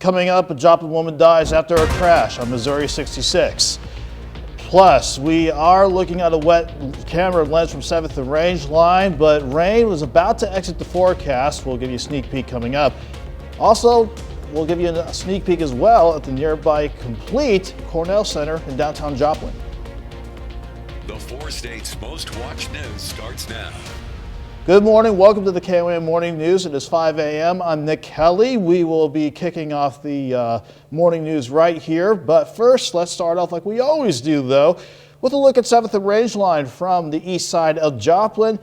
Coming up, a Joplin woman dies after a crash on Missouri 66. Plus, we are looking at a wet camera lens from 7th and Range line, but rain was about to exit the forecast. We'll give you a sneak peek coming up. Also, we'll give you a sneak peek as well at the nearby complete Cornell Center in downtown Joplin. The 4 states' most watched news starts now. Good morning. Welcome to the KOAM Morning News. It is 5 a.m. I'm Nick Kelly. We will be kicking off the morning news right here. But first, let's start off like we always do, though, with a look at 7th and Range line from the east side of Joplin.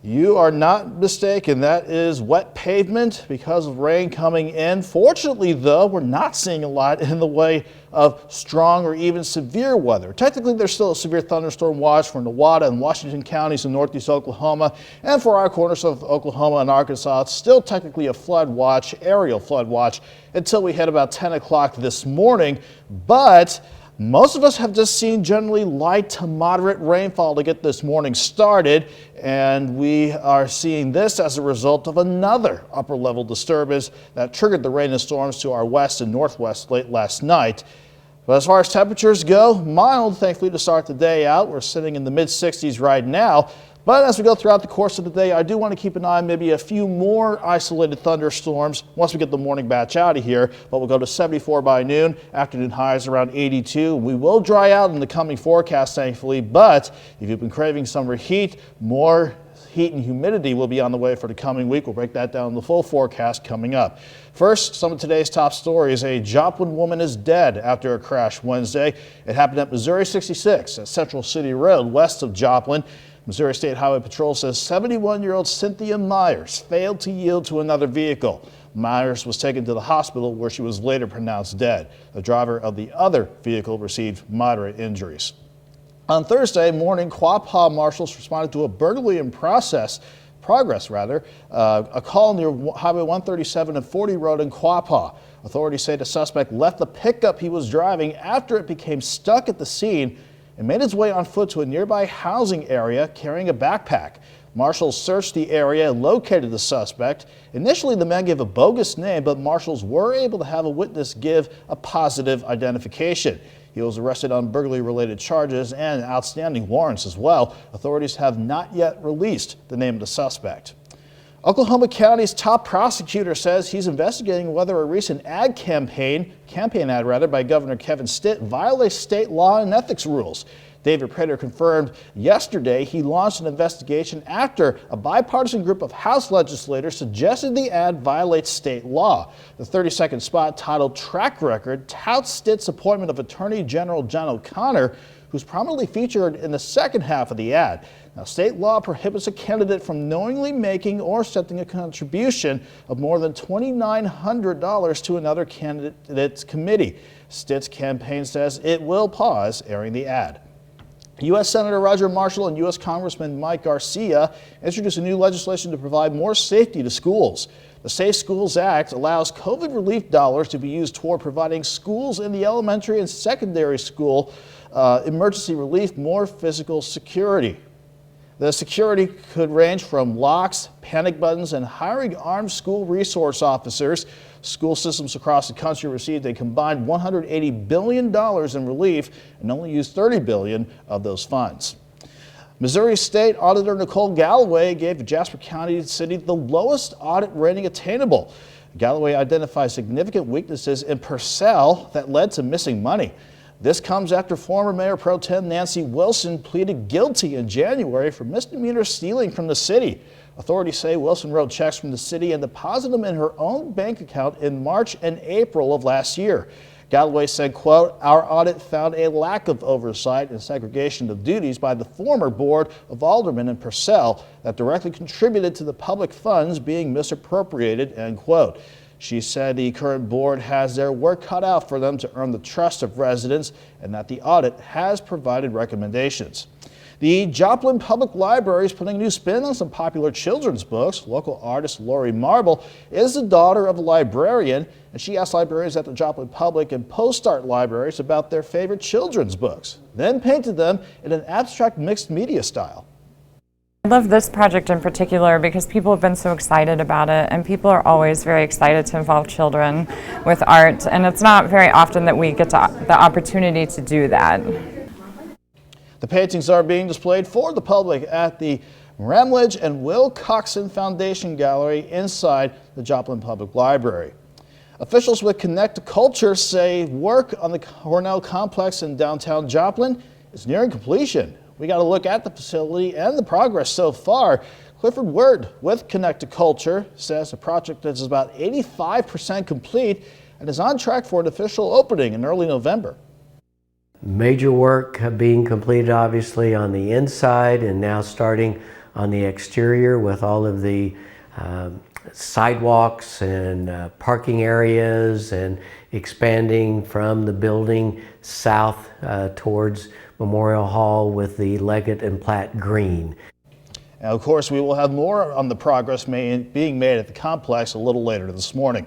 You are not mistaken. That is wet pavement because of rain coming in. Fortunately, though, we're not seeing a lot in the way of strong or even severe weather. Technically, there's still a severe thunderstorm watch for Nowata and Washington counties in northeast Oklahoma, and for our corners of Oklahoma and Arkansas, it's still technically a flood watch, aerial flood watch, until we hit about 10 o'clock this morning. But most of us have just seen generally light to moderate rainfall to get this morning started, and we are seeing this as a result of another upper level disturbance that triggered the rain and storms to our west and northwest late last night. But as far as temperatures go, mild, thankfully, to start the day out. We're sitting in the mid 60s right now. But as we go throughout the course of the day, I do want to keep an eye on maybe a few more isolated thunderstorms once we get the morning batch out of here. But we'll go to 74 by noon, afternoon highs around 82. We will dry out in the coming forecast, thankfully, but if you've been craving summer heat, more heat and humidity will be on the way for the coming week. We'll break that down in the full forecast coming up. First, some of today's top stories. A Joplin woman is dead after a crash Wednesday. It happened at Missouri 66 at Central City Road west of Joplin. Missouri State Highway Patrol says 71-year-old Cynthia Myers failed to yield to another vehicle. Myers was taken to the hospital where she was later pronounced dead. The driver of the other vehicle received moderate injuries. On Thursday morning, Quapaw marshals responded to a burglary in progress, a call near Highway 137 and 40 Road in Quapaw. Authorities say the suspect left the pickup he was driving after it became stuck at the scene and made his way on foot to a nearby housing area carrying a backpack. Marshals searched the area and located the suspect. Initially, the man gave a bogus name, but marshals were able to have a witness give a positive identification. He was arrested on burglary-related charges and outstanding warrants as well. Authorities have not yet released the name of the suspect. Oklahoma County's top prosecutor says he's investigating whether a recent campaign ad by Governor Kevin Stitt violates state law and ethics rules. David Prater confirmed yesterday he launched an investigation after a bipartisan group of House legislators suggested the ad violates state law. The 30-second spot titled Track Record touts Stitt's appointment of Attorney General John O'Connor, who's prominently featured in the second half of the ad. Now, state law prohibits a candidate from knowingly making or accepting a contribution of more than $2,900 to another candidate's committee. Stitt's campaign says it will pause airing the ad. U.S. Senator Roger Marshall and U.S. Congressman Mike Garcia introduced a new legislation to provide more safety to schools. The Safe Schools Act allows COVID relief dollars to be used toward providing schools in the elementary and secondary school emergency relief more physical security. The security could range from locks, panic buttons, and hiring armed school resource officers. School systems across the country received a combined $180 billion in relief and only used $30 billion of those funds. Missouri State Auditor Nicole Galloway gave Jasper County City the lowest audit rating attainable. Galloway identified significant weaknesses in Purcell that led to missing money. This comes after former Mayor Pro Tem Nancy Wilson pleaded guilty in January for misdemeanor stealing from the city. Authorities say Wilson wrote checks from the city and deposited them in her own bank account in March and April of last year. Galloway said, quote, "Our audit found a lack of oversight and segregation of duties by the former Board of Aldermen in Purcell that directly contributed to the public funds being misappropriated," end quote. She said the current board has their work cut out for them to earn the trust of residents and that the audit has provided recommendations. The Joplin Public Library is putting a new spin on some popular children's books. Local artist Lori Marble is the daughter of a librarian, and she asked librarians at the Joplin Public and Post-Art libraries about their favorite children's books, then painted them in an abstract mixed media style. I love this project in particular because people have been so excited about it, and people are always very excited to involve children with art, and it's not very often that we get the opportunity to do that. The paintings are being displayed for the public at the Ramledge and Will Coxon Foundation Gallery inside the Joplin Public Library. Officials with Connect to Culture say work on the Cornell complex in downtown Joplin is nearing completion. We got a look at the facility and the progress so far. Clifford Word with Connect to Culture says the project is about 85% complete and is on track for an official opening in early November. Major work being completed obviously on the inside and now starting on the exterior with all of the sidewalks and parking areas and expanding from the building south towards Memorial Hall with the Leggett and Platt Green. And of course, we will have more on the progress being made at the complex a little later this morning.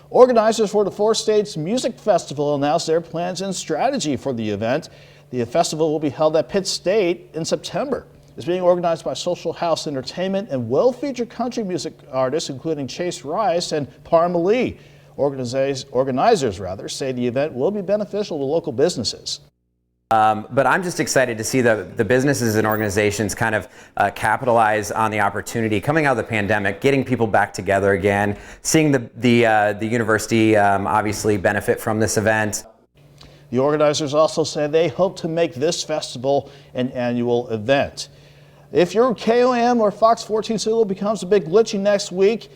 Organizers for the Four States Music Festival announced their plans and strategy for the event. The festival will be held at Pitt State in September. It's being organized by Social House Entertainment and will feature country music artists including Chase Rice and Parma Lee. Organizers say the event will be beneficial to local businesses. But I'm just excited to see the businesses and organizations kind of capitalize on the opportunity coming out of the pandemic, getting people back together again, seeing the university obviously benefit from this event. The organizers also say they hope to make this festival an annual event. If your KOAM or Fox 14 signal becomes a bit glitchy next week,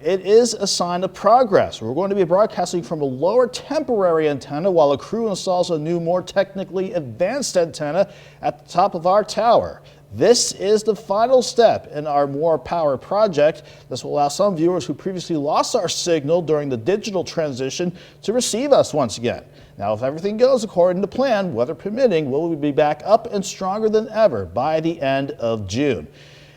it is a sign of progress. We're going to be broadcasting from a lower temporary antenna while a crew installs a new, more technically advanced antenna at the top of our tower. This is the final step in our More Power project. This will allow some viewers who previously lost our signal during the digital transition to receive us once again. Now, if everything goes according to plan, weather permitting, we'll be back up and stronger than ever by the end of June.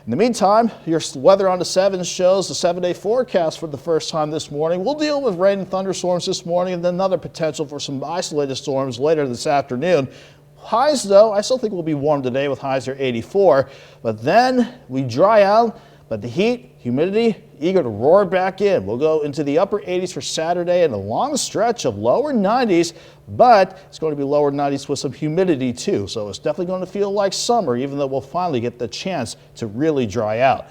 In the meantime, your weather on the 7 shows the 7-day forecast for the first time this morning. We'll deal with rain and thunderstorms this morning and then another potential for some isolated storms later this afternoon. Highs, though, I still think will be warm today with highs near 84, but then we dry out, but the heat, humidity, eager to roar back in. We'll go into the upper 80s for Saturday and a long stretch of lower 90s, but it's going to be lower 90s with some humidity too. So it's definitely going to feel like summer, even though we'll finally get the chance to really dry out.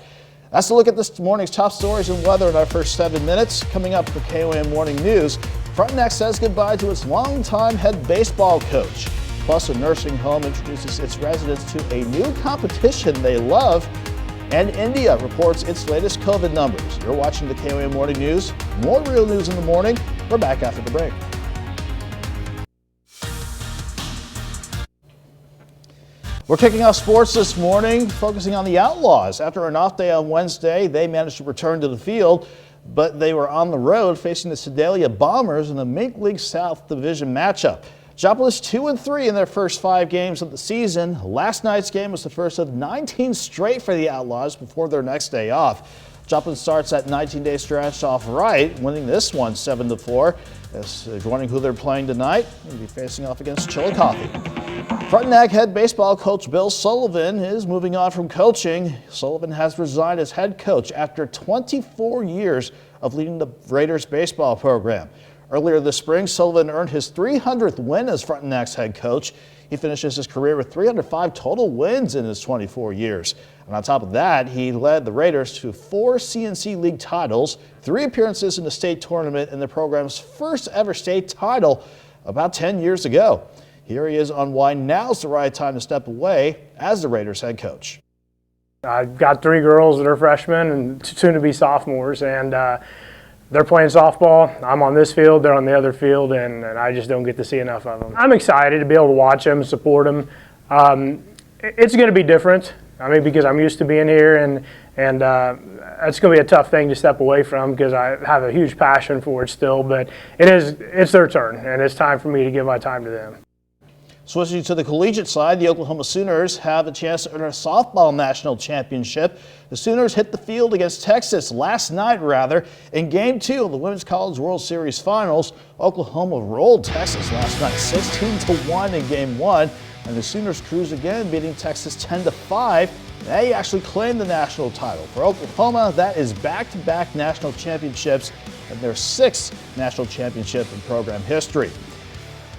That's a look at this morning's top stories and weather in our first 7 minutes. Coming up for KOAM Morning News, Frontenac says goodbye to its longtime head baseball coach. Plus, a nursing home introduces its residents to a new competition they love. And India reports its latest COVID numbers. You're watching the KOAM Morning News. More real news in the morning. We're back after the break. We're kicking off sports this morning, focusing on the Outlaws. After an off day on Wednesday, they managed to return to the field, but they were on the road facing the Sedalia Bombers in a Mink League South Division matchup. Joplin is 2-3 in their first 5 games of the season. Last night's game was the first of 19 straight for the Outlaws before their next day off. Joplin starts that 19-day stretch off right, winning this one 7-4. If you're wondering who they're playing tonight, they'll be facing off against Chillicothe. Frontenac head baseball coach Bill Sullivan is moving on from coaching. Sullivan has resigned as head coach after 24 years of leading the Raiders baseball program. Earlier this spring, Sullivan earned his 300th win as Frontenac's head coach. He finishes his career with 305 total wins in his 24 years. And on top of that, he led the Raiders to 4 CNC League titles, 3 appearances in the state tournament, and the program's first ever state title about 10 years ago. Here he is on why now's the right time to step away as the Raiders head coach. I've got 3 girls that are freshmen and soon to be sophomores, and they're playing softball. I'm on this field, they're on the other field, and I just don't get to see enough of them. I'm excited to be able to watch them, support them. It's going to be different. I mean, because I'm used to being here, and it's going to be a tough thing to step away from because I have a huge passion for it still. But it's their turn, and it's time for me to give my time to them. Switching to the collegiate side, the Oklahoma Sooners have a chance to earn a softball national championship. The Sooners hit the field against Texas last night, in Game 2 of the Women's College World Series Finals. Oklahoma rolled Texas last night 16-1 in Game 1, and the Sooners cruised again, beating Texas 10-5 They actually claimed the national title. For Oklahoma, that is back-to-back national championships and their 6th national championship in program history.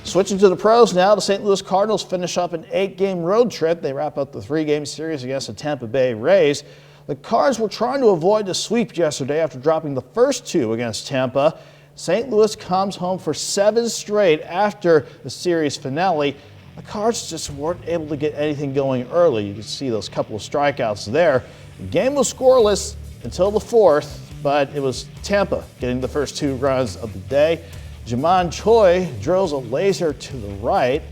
Switching to the pros now, the St. Louis Cardinals finish up an 8-game road trip. They wrap up the 3-game series against the Tampa Bay Rays. The Cards were trying to avoid a sweep yesterday after dropping the first 2 against Tampa. St. Louis comes home for 7 straight after the series finale. The Cards just weren't able to get anything going early. You can see those couple of strikeouts there. The game was scoreless until the 4th, but it was Tampa getting the first 2 runs of the day. Jamon Choi drills a laser to the right.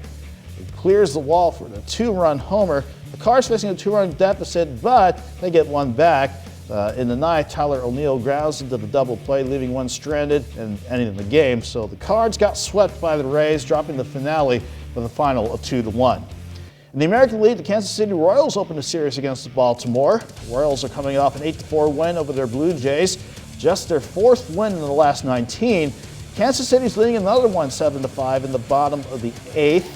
It clears the wall for the 2-run homer. The Cards facing a 2-run deficit, but they get one back. In the 9th, Tyler O'Neill grounds into the double play, leaving one stranded and ending the game. So the Cards got swept by the Rays, dropping the finale with a final of 2-1. In the American League, the Kansas City Royals opened a series against Baltimore. The Royals are coming off an 8-4 win over their Blue Jays, just their 4th win in the last 19. Kansas City's leading another one 7-5 in the bottom of the 8th.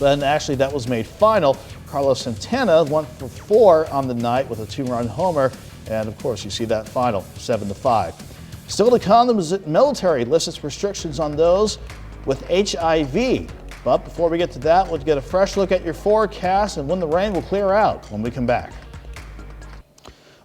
But actually that was made final. Carlos Santana went for 4 on the night with a 2-run homer. And of course you see that final 7-5. Still to come, the military lifts its restrictions on those with HIV. But before we get to that, we'll get a fresh look at your forecast and when the rain will clear out when we come back.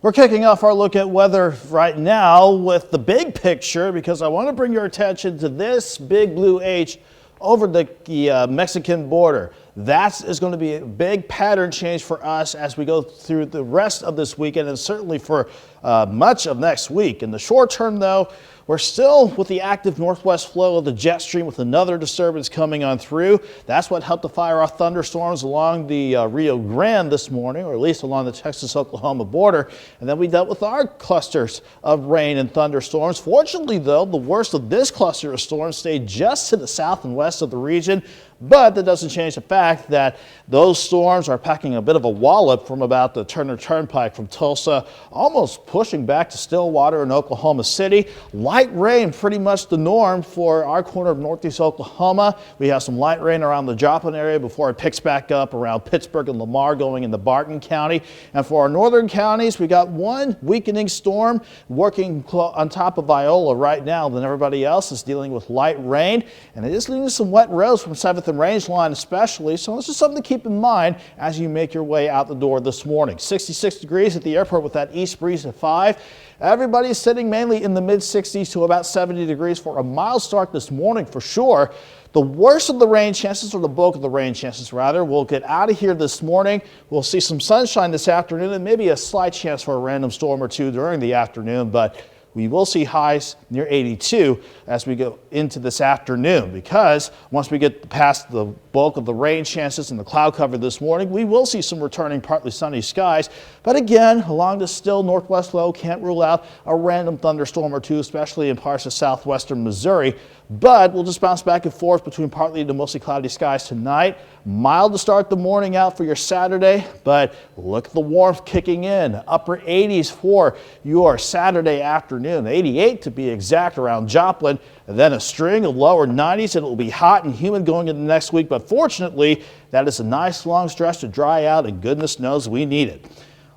We're kicking off our look at weather right now with the big picture because I want to bring your attention to this big blue H over the Mexican border. That is going to be a big pattern change for us as we go through the rest of this weekend and certainly for much of next week. In the short term, though, we're still with the active northwest flow of the jet stream with another disturbance coming on through. That's what helped to fire off thunderstorms along the Rio Grande this morning, or at least along the Texas-Oklahoma border. And then we dealt with our clusters of rain and thunderstorms. Fortunately, though, the worst of this cluster of storms stayed just to the south and west of the region. But that doesn't change the fact that those storms are packing a bit of a wallop from about the Turner Turnpike from Tulsa, almost pushing back to Stillwater in Oklahoma City. Light rain pretty much the norm for our corner of northeast Oklahoma. We have some light rain around the Joplin area before it picks back up around Pittsburgh and Lamar going into Barton County. And for our northern counties, we got one weakening storm working on top of Viola right now. Then everybody else is dealing with light rain, and it is leading to some wet roads from 7th and Range Line especially, so this is something to keep in mind as you make your way out the door this morning. 66 degrees at the airport with that east breeze at 5. Everybody's sitting mainly in the mid-60s to about 70 degrees for a mild start this morning for sure. The worst of the rain chances, or the bulk of the rain chances rather, will get out of here this morning. We'll see some sunshine this afternoon and maybe a slight chance for a random storm or two during the afternoon, but we will see highs near 82 as we go into this afternoon, because once we get past the bulk of the rain chances and the cloud cover this morning, we will see some returning partly sunny skies. But again, along the still northwest low, can't rule out a random thunderstorm or two, especially in parts of southwestern Missouri. But we'll just bounce back and forth between partly to mostly cloudy skies tonight. Mild to start the morning out for your Saturday, but look at the warmth kicking in. Upper 80s for your Saturday afternoon, 88 to be exact around Joplin, and then a string of lower 90s, and it will be hot and humid going into next week. But fortunately, that is a nice long stretch to dry out, and goodness knows we need it.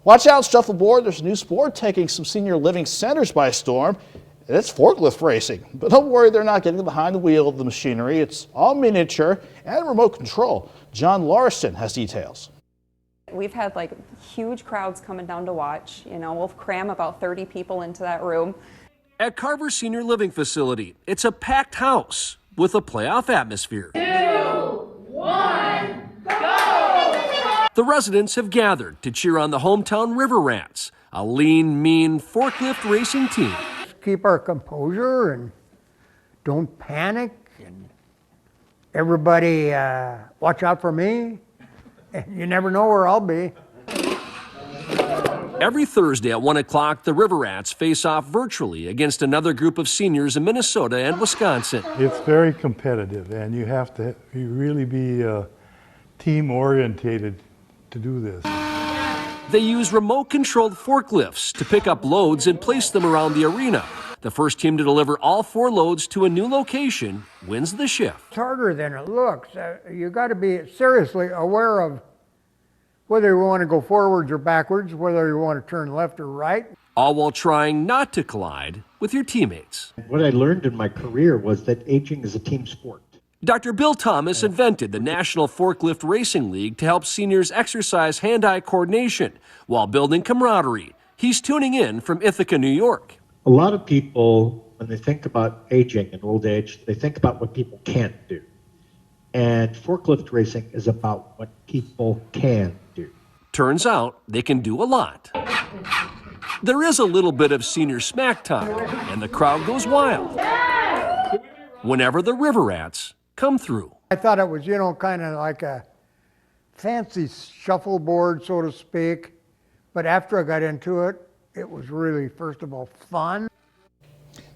Watch out, shuffleboard. There's a new sport taking some senior living centers by storm. It's forklift racing, but don't worry, they're not getting behind the wheel of the machinery. It's all miniature and remote control. John Larson has details. We've had like huge crowds coming down to watch. You know, we'll cram about 30 people into that room. At Carver Senior Living Facility, it's a packed house with a playoff atmosphere. 2, 1, go! The residents have gathered to cheer on the hometown River Rats, a lean, mean forklift racing team. Keep our composure and don't panic, and everybody watch out for me, and you never know where I'll be. Every Thursday at 1 o'clock, the River Rats face off virtually against another group of seniors in Minnesota and Wisconsin. It's very competitive, and you have to really be team orientated to do this. They use remote-controlled forklifts to pick up loads and place them around the arena. The first team to deliver all 4 loads to a new location wins the shift. It's harder than it looks. You got to be seriously aware of whether you want to go forwards or backwards, whether you want to turn left or right. All while trying not to collide with your teammates. What I learned in my career was that aging is a team sport. Dr. Bill Thomas invented the National Forklift Racing League to help seniors exercise hand-eye coordination while building camaraderie. He's tuning in from Ithaca, New York. A lot of people, when they think about aging and old age, they think about what people can't do. And forklift racing is about what people can do. Turns out they can do a lot. There is a little bit of senior smack time, and the crowd goes wild whenever the River Rats come through. I thought it was, kind of like a fancy shuffleboard, so to speak. But after I got into it, it was really, first of all, fun.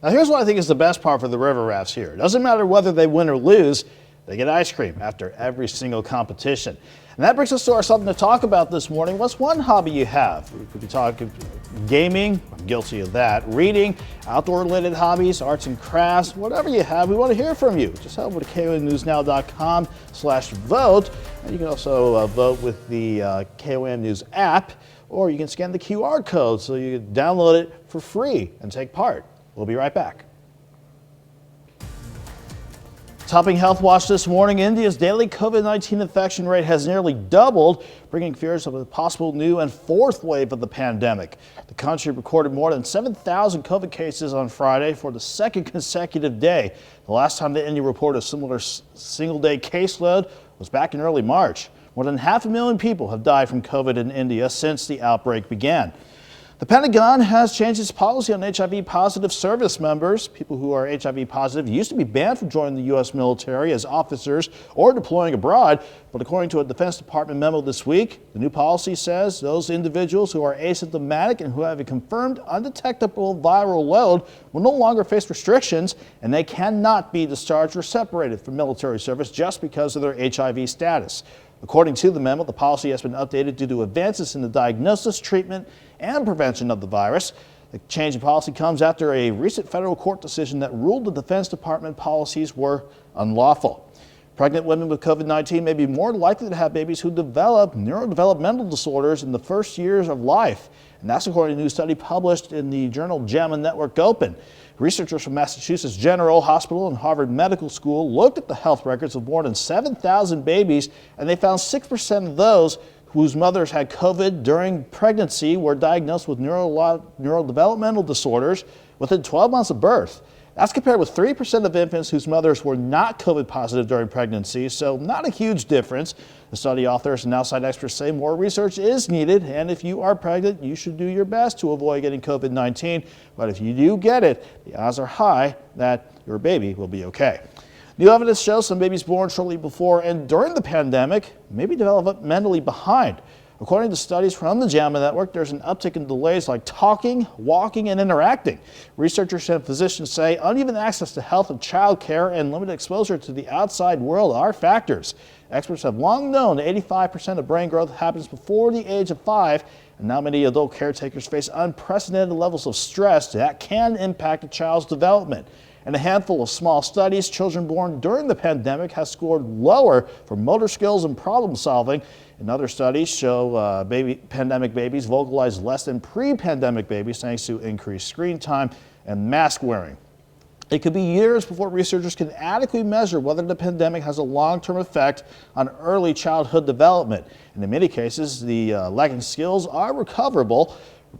Now here's what I think is the best part for the River Rats here. It doesn't matter whether they win or lose, they get ice cream after every single competition. And that brings us to our something to talk about this morning. What's one hobby you have? We could be talking gaming, I'm guilty of that, reading, outdoor related hobbies, arts and crafts, whatever you have, we want to hear from you. Just head over to KOAMnewsnow.com/vote. And you can also vote with the KOAM News app, or you can scan the QR code so you can download it for free and take part. We'll be right back. Topping Health Watch this morning, India's daily COVID-19 infection rate has nearly doubled, bringing fears of a possible new and fourth wave of the pandemic. The country recorded more than 7,000 COVID cases on Friday for the second consecutive day. The last time that India reported a similar single-day caseload was back in early March. More than 500,000 people have died from COVID in India since the outbreak began. The Pentagon has changed its policy on HIV-positive service members. People who are HIV positive used to be banned from joining the U.S. military as officers or deploying abroad. But according to a Defense Department memo this week, the new policy says those individuals who are asymptomatic and who have a confirmed undetectable viral load will no longer face restrictions, and they cannot be discharged or separated from military service just because of their HIV status. According to the memo, the policy has been updated due to advances in the diagnosis, treatment, and prevention of the virus. The change in policy comes after a recent federal court decision that ruled the Defense Department policies were unlawful. Pregnant women with COVID-19 may be more likely to have babies who develop neurodevelopmental disorders in the first years of life. And that's according to a new study published in the journal JAMA Network Open. Researchers from Massachusetts General Hospital and Harvard Medical School looked at the health records of more than 7,000 babies, and they found 6% of those whose mothers had COVID during pregnancy were diagnosed with neurodevelopmental disorders within 12 months of birth. That's compared with 3% of infants whose mothers were not COVID positive during pregnancy, so not a huge difference. The study authors and outside experts say more research is needed, and if you are pregnant, you should do your best to avoid getting COVID-19. But if you do get it, the odds are high that your baby will be okay. New evidence shows some babies born shortly before and during the pandemic may be developmentally behind. According to studies from the JAMA Network, there's an uptick in delays like talking, walking, and interacting. Researchers and physicians say uneven access to health and child care and limited exposure to the outside world are factors. Experts have long known that 85% of brain growth happens before the age of 5, and now many adult caretakers face unprecedented levels of stress that can impact a child's development. In a handful of small studies, children born during the pandemic have scored lower for motor skills and problem solving. And other studies show pandemic babies vocalize less than pre-pandemic babies thanks to increased screen time and mask wearing. It could be years before researchers can adequately measure whether the pandemic has a long-term effect on early childhood development. And in many cases, the lacking skills are recoverable.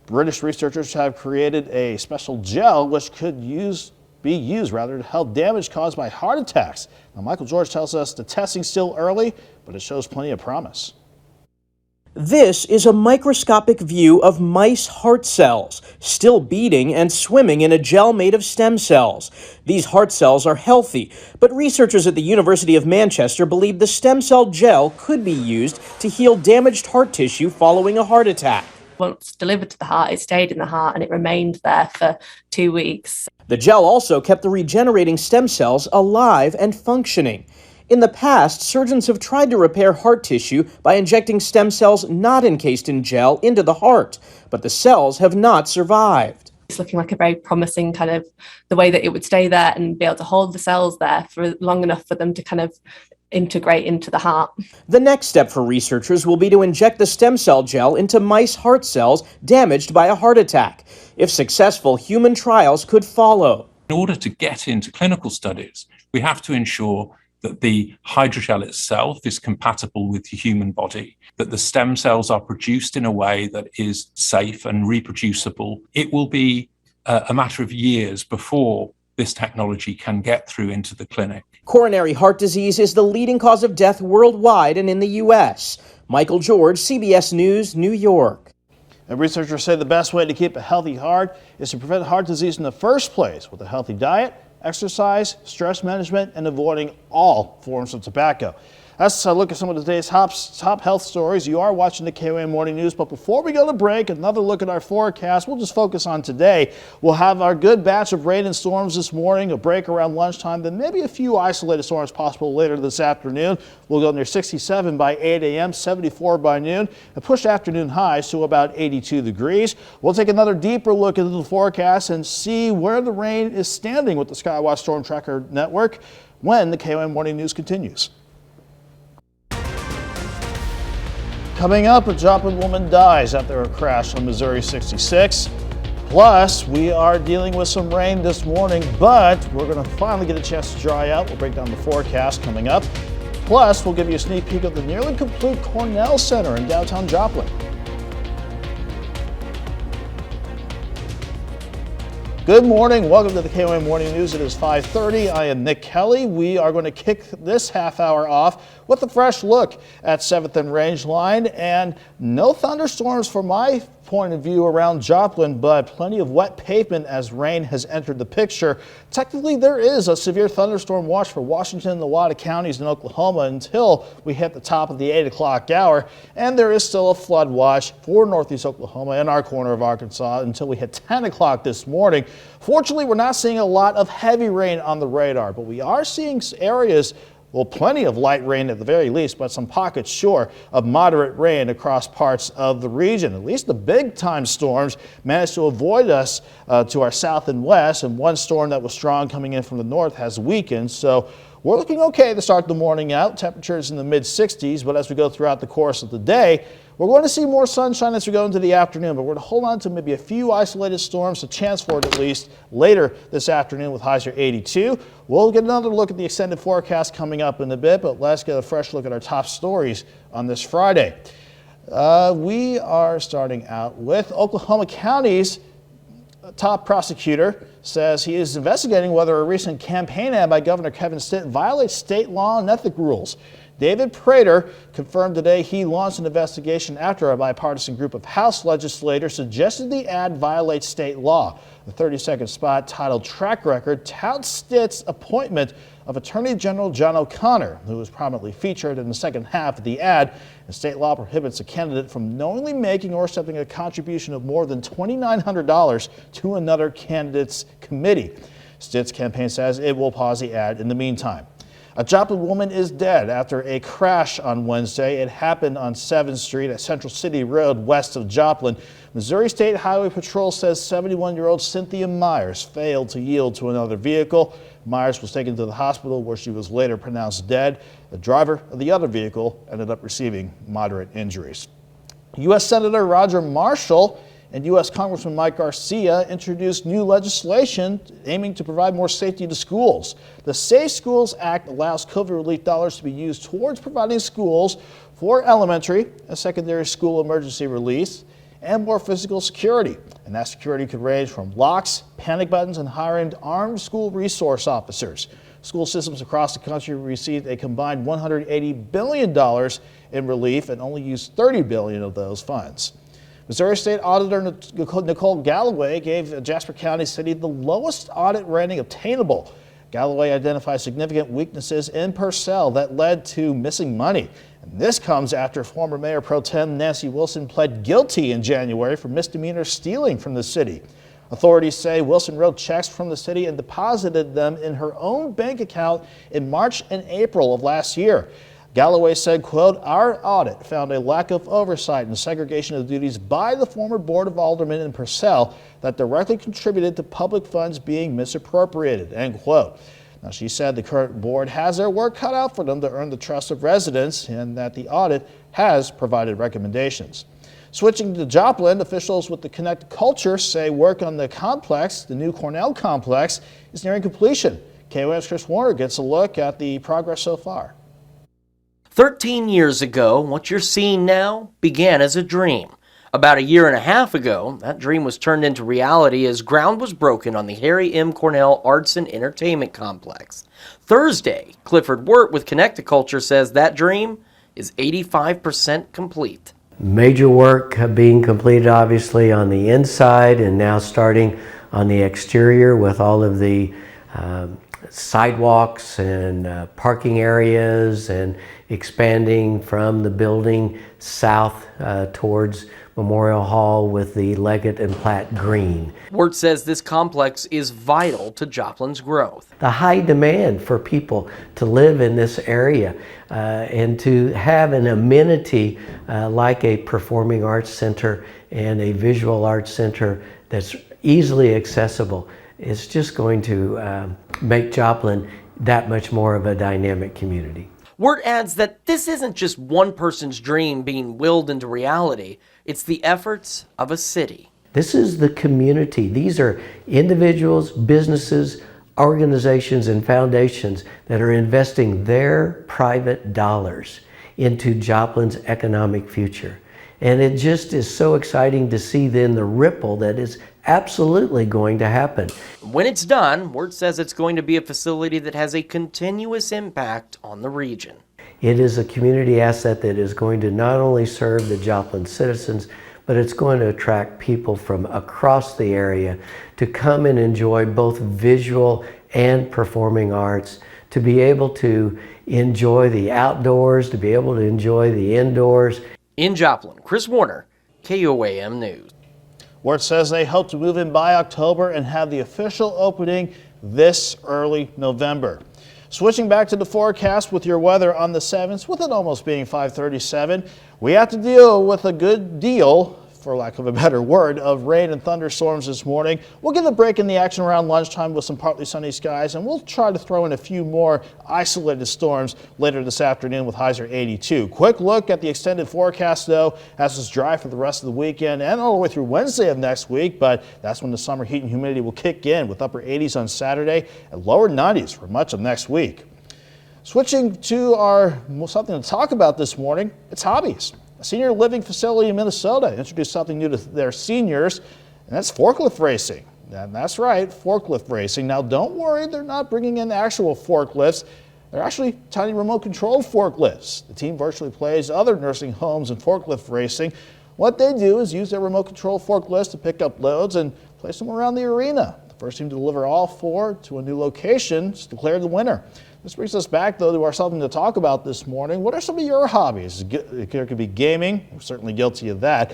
British researchers have created a special gel which could be used to help damage caused by heart attacks. Now, Michael George tells us the testing's still early, but it shows plenty of promise. This is a microscopic view of mice heart cells, still beating and swimming in a gel made of stem cells. These heart cells are healthy, but researchers at the University of Manchester believe the stem cell gel could be used to heal damaged heart tissue following a heart attack. Once delivered to the heart, it stayed in the heart and it remained there for 2 weeks. The gel also kept the regenerating stem cells alive and functioning. In the past, surgeons have tried to repair heart tissue by injecting stem cells not encased in gel into the heart, but the cells have not survived. It's looking like a very promising kind of the way that it would stay there and be able to hold the cells there for long enough for them to kind of integrate into the heart. The next step for researchers will be to inject the stem cell gel into mice heart cells damaged by a heart attack. If successful, human trials could follow. In order to get into clinical studies, we have to ensure that the hydrogel itself is compatible with the human body, that the stem cells are produced in a way that is safe and reproducible. It will be a matter of years before this technology can get through into the clinic. Coronary heart disease is the leading cause of death worldwide and in the U.S. Michael George, CBS News, New York. And researchers say the best way to keep a healthy heart is to prevent heart disease in the first place with a healthy diet, exercise, stress management, and avoiding all forms of tobacco. That's a look at some of today's top health stories. You are watching the KOAM Morning News, but before we go to break, another look at our forecast. We'll just focus on today. We'll have our good batch of rain and storms this morning, a break around lunchtime, then maybe a few isolated storms possible later this afternoon. We'll go near 67 by 8 a.m., 74 by noon, and push afternoon highs to about 82 degrees. We'll take another deeper look into the forecast and see where the rain is standing with the Skywatch Storm Tracker Network when the KOAM Morning News continues. Coming up, a Joplin woman dies after a crash on Missouri 66. Plus, we are dealing with some rain this morning, but we're going to finally get a chance to dry out. We'll break down the forecast coming up. Plus, we'll give you a sneak peek of the nearly complete Cornell Center in downtown Joplin. Good morning. Welcome to the KOAM Morning News. It is 5:30. I am Nick Kelly. We are going to kick this half hour off with a fresh look at 7th and Range Line, and no thunderstorms from my point of view around Joplin, but plenty of wet pavement as rain has entered the picture. Technically, there is a severe thunderstorm watch for Washington and a lot of counties in Oklahoma until we hit the top of the 8 o'clock hour, and there is still a flood watch for Northeast Oklahoma and our corner of Arkansas until we hit 10 o'clock this morning. Fortunately, we're not seeing a lot of heavy rain on the radar, but we are seeing areas, well, plenty of light rain at the very least, but some pockets, sure, of moderate rain across parts of the region. At least the big time storms managed to avoid us to our south and west, and one storm that was strong coming in from the north has weakened. So we're looking okay to start the morning out. Temperatures in the mid 60s, but as we go throughout the course of the day, we're going to see more sunshine as we go into the afternoon, but we're going to hold on to maybe a few isolated storms, a chance for it at least, later this afternoon with highs near 82. We'll get another look at the extended forecast coming up in a bit, but let's get a fresh look at our top stories on this Friday. We are starting out with Oklahoma County's top prosecutor says he is investigating whether a recent campaign ad by Governor Kevin Stitt violates state law and ethic rules. David Prater confirmed today he launched an investigation after a bipartisan group of House legislators suggested the ad violates state law. The 30-second spot titled Track Record touts Stitt's appointment of Attorney General John O'Connor, who was prominently featured in the second half of the ad. And state law prohibits a candidate from knowingly making or accepting a contribution of more than $2,900 to another candidate's committee. Stitt's campaign says it will pause the ad in the meantime. A Joplin woman is dead after a crash on Wednesday. It happened on 7th Street at Central City Road west of Joplin. Missouri State Highway Patrol says 71-year-old Cynthia Myers failed to yield to another vehicle. Myers was taken to the hospital where she was later pronounced dead. The driver of the other vehicle ended up receiving moderate injuries. U.S. Senator Roger Marshall and U.S. Congressman Mike Garcia introduced new legislation aiming to provide more safety to schools. The Safe Schools Act allows COVID relief dollars to be used towards providing schools for elementary and secondary school emergency relief and more physical security. And that security could range from locks, panic buttons, and hiring armed school resource officers. School systems across the country received a combined $180 billion in relief and only used $30 billion of those funds. Missouri State Auditor Nicole Galloway gave Jasper County City the lowest audit rating obtainable. Galloway identified significant weaknesses in Purcell that led to missing money. And this comes after former Mayor Pro Tem Nancy Wilson pled guilty in January for misdemeanor stealing from the city. Authorities say Wilson wrote checks from the city and deposited them in her own bank account in March and April of last year. Galloway said, quote, "Our audit found a lack of oversight and segregation of duties by the former Board of Aldermen in Purcell that directly contributed to public funds being misappropriated," end quote. Now, she said the current board has their work cut out for them to earn the trust of residents and that the audit has provided recommendations. Switching to Joplin, officials with the Connect Culture say work on the complex, the new Cornell complex, is nearing completion. KOAM's Chris Warner gets a look at the progress so far. 13 years ago, what you're seeing now began as a dream. About a year and a half ago, that dream was turned into reality as ground was broken on the Harry M. Cornell Arts and Entertainment Complex. Thursday, Clifford Wirt with Connecticulture says that dream is 85% complete. Major work being completed obviously on the inside and now starting on the exterior with all of the sidewalks and parking areas and expanding from the building south towards Memorial Hall with the Leggett and Platt Green. Wirt says this complex is vital to Joplin's growth. The high demand for people to live in this area and to have an amenity like a performing arts center and a visual arts center that's easily accessible is just going to make Joplin that much more of a dynamic community. Wirt adds that this isn't just one person's dream being willed into reality, it's the efforts of a city. This is the community. These are individuals, businesses, organizations, and foundations that are investing their private dollars into Joplin's economic future. And it just is so exciting to see then the ripple that is absolutely going to happen. When it's done, Wirt says it's going to be a facility that has a continuous impact on the region. It is a community asset that is going to not only serve the Joplin citizens, but it's going to attract people from across the area to come and enjoy both visual and performing arts, to be able to enjoy the outdoors, to be able to enjoy the indoors. In Joplin, Chris Warner, KOAM News. Wirt says they hope to move in by October and have the official opening this early November. Switching back to the forecast with your weather on the 7th, with it almost being 5:37, we have to deal with a good deal, for lack of a better word, of rain and thunderstorms this morning. We'll give a break in the action around lunchtime with some partly sunny skies, and we'll try to throw in a few more isolated storms later this afternoon with highs at 82. Quick look at the extended forecast, though, as it's dry for the rest of the weekend and all the way through Wednesday of next week, but that's when the summer heat and humidity will kick in with upper 80s on Saturday and lower 90s for much of next week. Switching to our something to talk about this morning, it's hobbies. A senior living facility in Minnesota introduced something new to their seniors, and that's forklift racing. And that's right, forklift racing. Now, don't worry, they're not bringing in actual forklifts. They're actually tiny remote-controlled forklifts. The team virtually plays other nursing homes in forklift racing. What they do is use their remote-controlled forklifts to pick up loads and place them around the arena. The first team to deliver all 4 to a new location is declared the winner. This brings us back, though, to our something to talk about this morning. What are some of your hobbies? There could be gaming. I'm certainly guilty of that.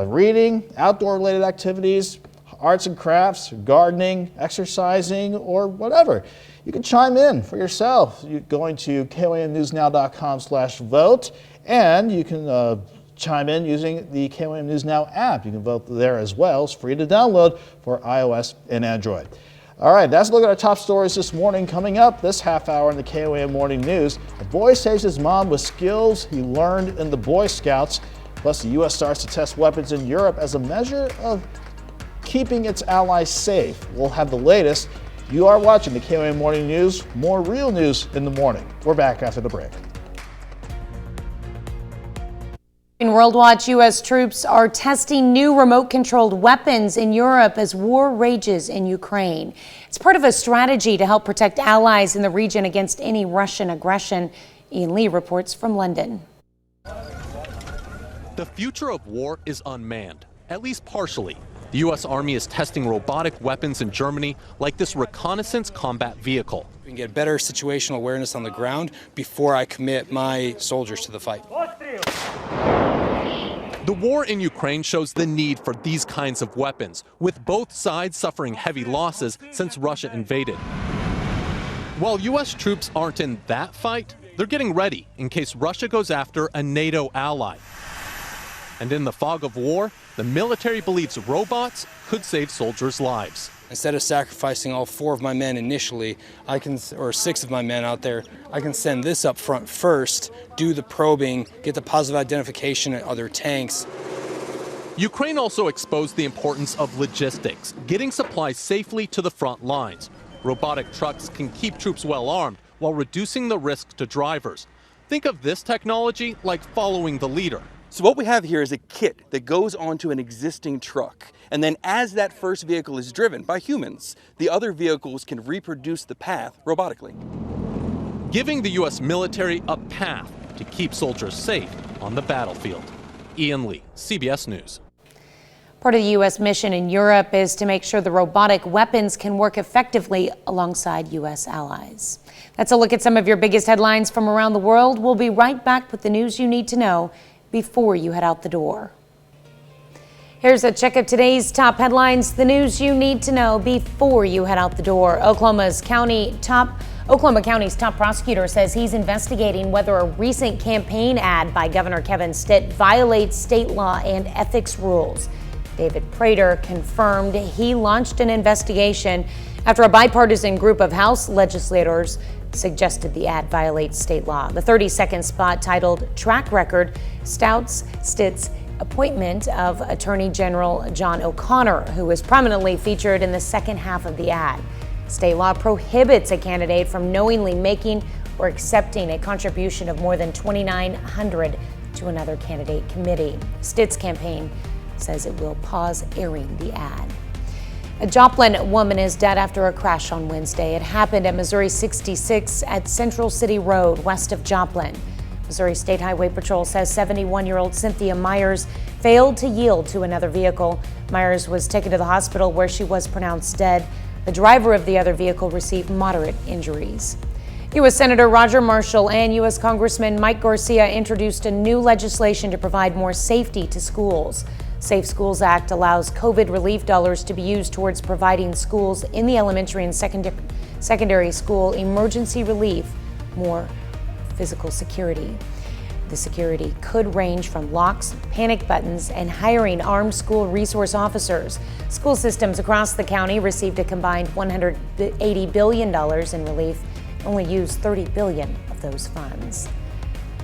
Reading, outdoor-related activities, arts and crafts, gardening, exercising, or whatever. You can chime in for yourself. You're going to KOAMNewsNow.com/vote, and you can chime in using the KOAM News Now app. You can vote there as well. It's free to download for iOS and Android. All right, that's a look at our top stories this morning. Coming up this half hour in the KOAM Morning News, a boy saves his mom with skills he learned in the Boy Scouts. Plus, the U.S. starts to test weapons in Europe as a measure of keeping its allies safe. We'll have the latest. You are watching the KOAM Morning News. More real news in the morning. We're back after the break. In World Watch, U.S. troops are testing new remote-controlled weapons in Europe as war rages in Ukraine. It's part of a strategy to help protect allies in the region against any Russian aggression. Ian Lee reports from London. The future of war is unmanned, at least partially. The U.S. Army is testing robotic weapons in Germany, like this reconnaissance combat vehicle. We can get better situational awareness on the ground before I commit my soldiers to the fight. The war in Ukraine shows the need for these kinds of weapons, with both sides suffering heavy losses since Russia invaded. While U.S. troops aren't in that fight, they're getting ready in case Russia goes after a NATO ally. And in the fog of war, the military believes robots could save soldiers' lives. instead of sacrificing all 4 of my men initially, or 6 of my men out there, I can send this up front first, do the probing, get the positive identification at other tanks. Ukraine also exposed the importance of logistics, getting supplies safely to the front lines. Robotic trucks can keep troops well armed while reducing the risk to drivers. Think of this technology like following the leader. So what we have here is a kit that goes onto an existing truck. And then as that first vehicle is driven by humans, the other vehicles can reproduce the path robotically. Giving the U.S. military a path to keep soldiers safe on the battlefield. Ian Lee, CBS News. Part of the U.S. mission in Europe is to make sure the robotic weapons can work effectively alongside U.S. allies. That's a look at some of your biggest headlines from around the world. We'll be right back with the news you need to know before you head out the door. Here's a check of today's top headlines, the news you need to know before you head out the door. Oklahoma County's top prosecutor says he's investigating whether a recent campaign ad by Governor Kevin Stitt violates state law and ethics rules. David Prater confirmed he launched an investigation after a bipartisan group of House legislators suggested the ad violates state law. The 30-second spot titled Track Record touts Stitt's appointment of Attorney General John O'Connor, who was prominently featured in the second half of the ad. State law prohibits a candidate from knowingly making or accepting a contribution of more than $2,900 to another candidate committee. Stitt's campaign says it will pause airing the ad. A Joplin woman is dead after a crash on Wednesday. It happened at Missouri 66 at Central City Road, west of Joplin. Missouri State Highway Patrol says 71-year-old Cynthia Myers failed to yield to another vehicle. Myers was taken to the hospital where she was pronounced dead. The driver of the other vehicle received moderate injuries. U.S. Senator Roger Marshall and U.S. Congressman Mike Garcia introduced a new legislation to provide more safety to schools. Safe Schools Act allows COVID relief dollars to be used towards providing schools in the elementary and secondary school emergency relief more physical security. The security could range from locks, panic buttons, and hiring armed school resource officers. School systems across the county received a combined $180 billion in relief, only used $30 billion of those funds.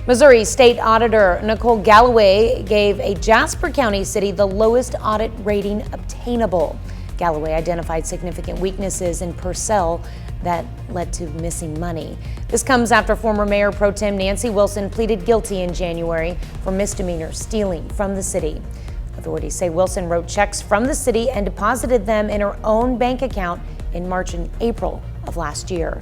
Missouri State Auditor Nicole Galloway gave a Jasper County city the lowest audit rating obtainable. Galloway identified significant weaknesses in Purcell that led to missing money. This comes after former Mayor Pro Tem Nancy Wilson pleaded guilty in January for misdemeanor stealing from the city. Authorities say Wilson wrote checks from the city and deposited them in her own bank account in March and April of last year.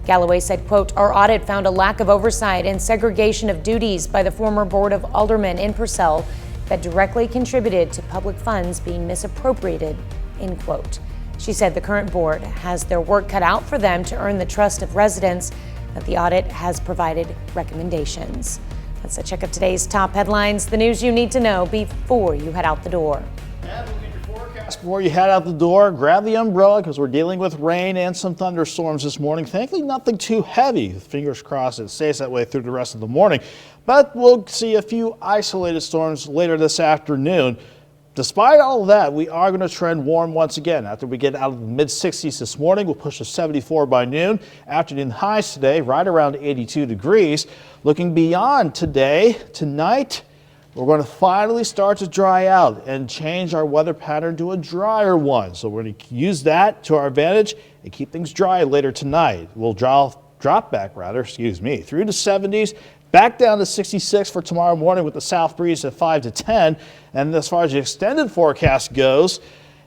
Galloway said, quote, "Our audit found a lack of oversight and segregation of duties by the former Board of Aldermen in Purcell that directly contributed to public funds being misappropriated," end quote. She said the current board has their work cut out for them to earn the trust of residents, that the audit has provided recommendations. That's a check of today's top headlines, the news you need to know before you head out the door. Before you head out the door, grab the umbrella because we're dealing with rain and some thunderstorms this morning. Thankfully, nothing too heavy. Fingers crossed it stays that way through the rest of the morning. But we'll see a few isolated storms later this afternoon. Despite all of that, we are going to trend warm once again. After we get out of the mid-60s this morning, we'll push to 74 by noon. Afternoon highs today, right around 82 degrees. Looking beyond today, tonight, we're going to finally start to dry out and change our weather pattern to a drier one. So we're going to use that to our advantage and keep things dry later tonight. We'll drop back through the 70s, back down to 66 for tomorrow morning with the south breeze at 5 to 10. And as far as the extended forecast goes,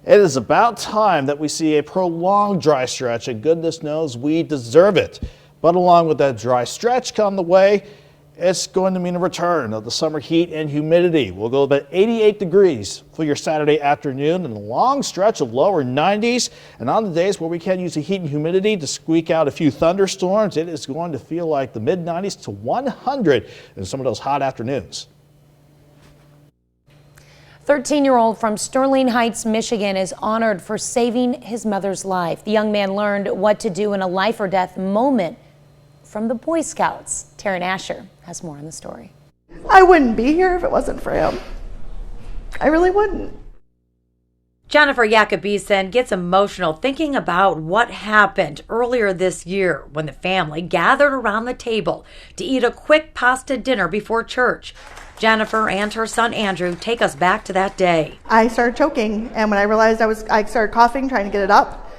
it is about time that we see a prolonged dry stretch, and goodness knows we deserve it. But along with that dry stretch come the way, it's going to mean a return of the summer heat and humidity. We'll go about 88 degrees for your Saturday afternoon and a long stretch of lower 90s. And on the days where we can use the heat and humidity to squeak out a few thunderstorms, it is going to feel like the mid 90s to 100 in some of those hot afternoons. 13-year-old from Sterling Heights, Michigan is honored for saving his mother's life. The young man learned what to do in a life or death moment from the Boy Scouts. Taryn Asher has more on the story. I wouldn't be here if it wasn't for him. I really wouldn't. Jennifer Jakobisen gets emotional thinking about what happened earlier this year when the family gathered around the table to eat a quick pasta dinner before church. Jennifer and her son Andrew take us back to that day. I started choking, and when I realized I started coughing, trying to get it up,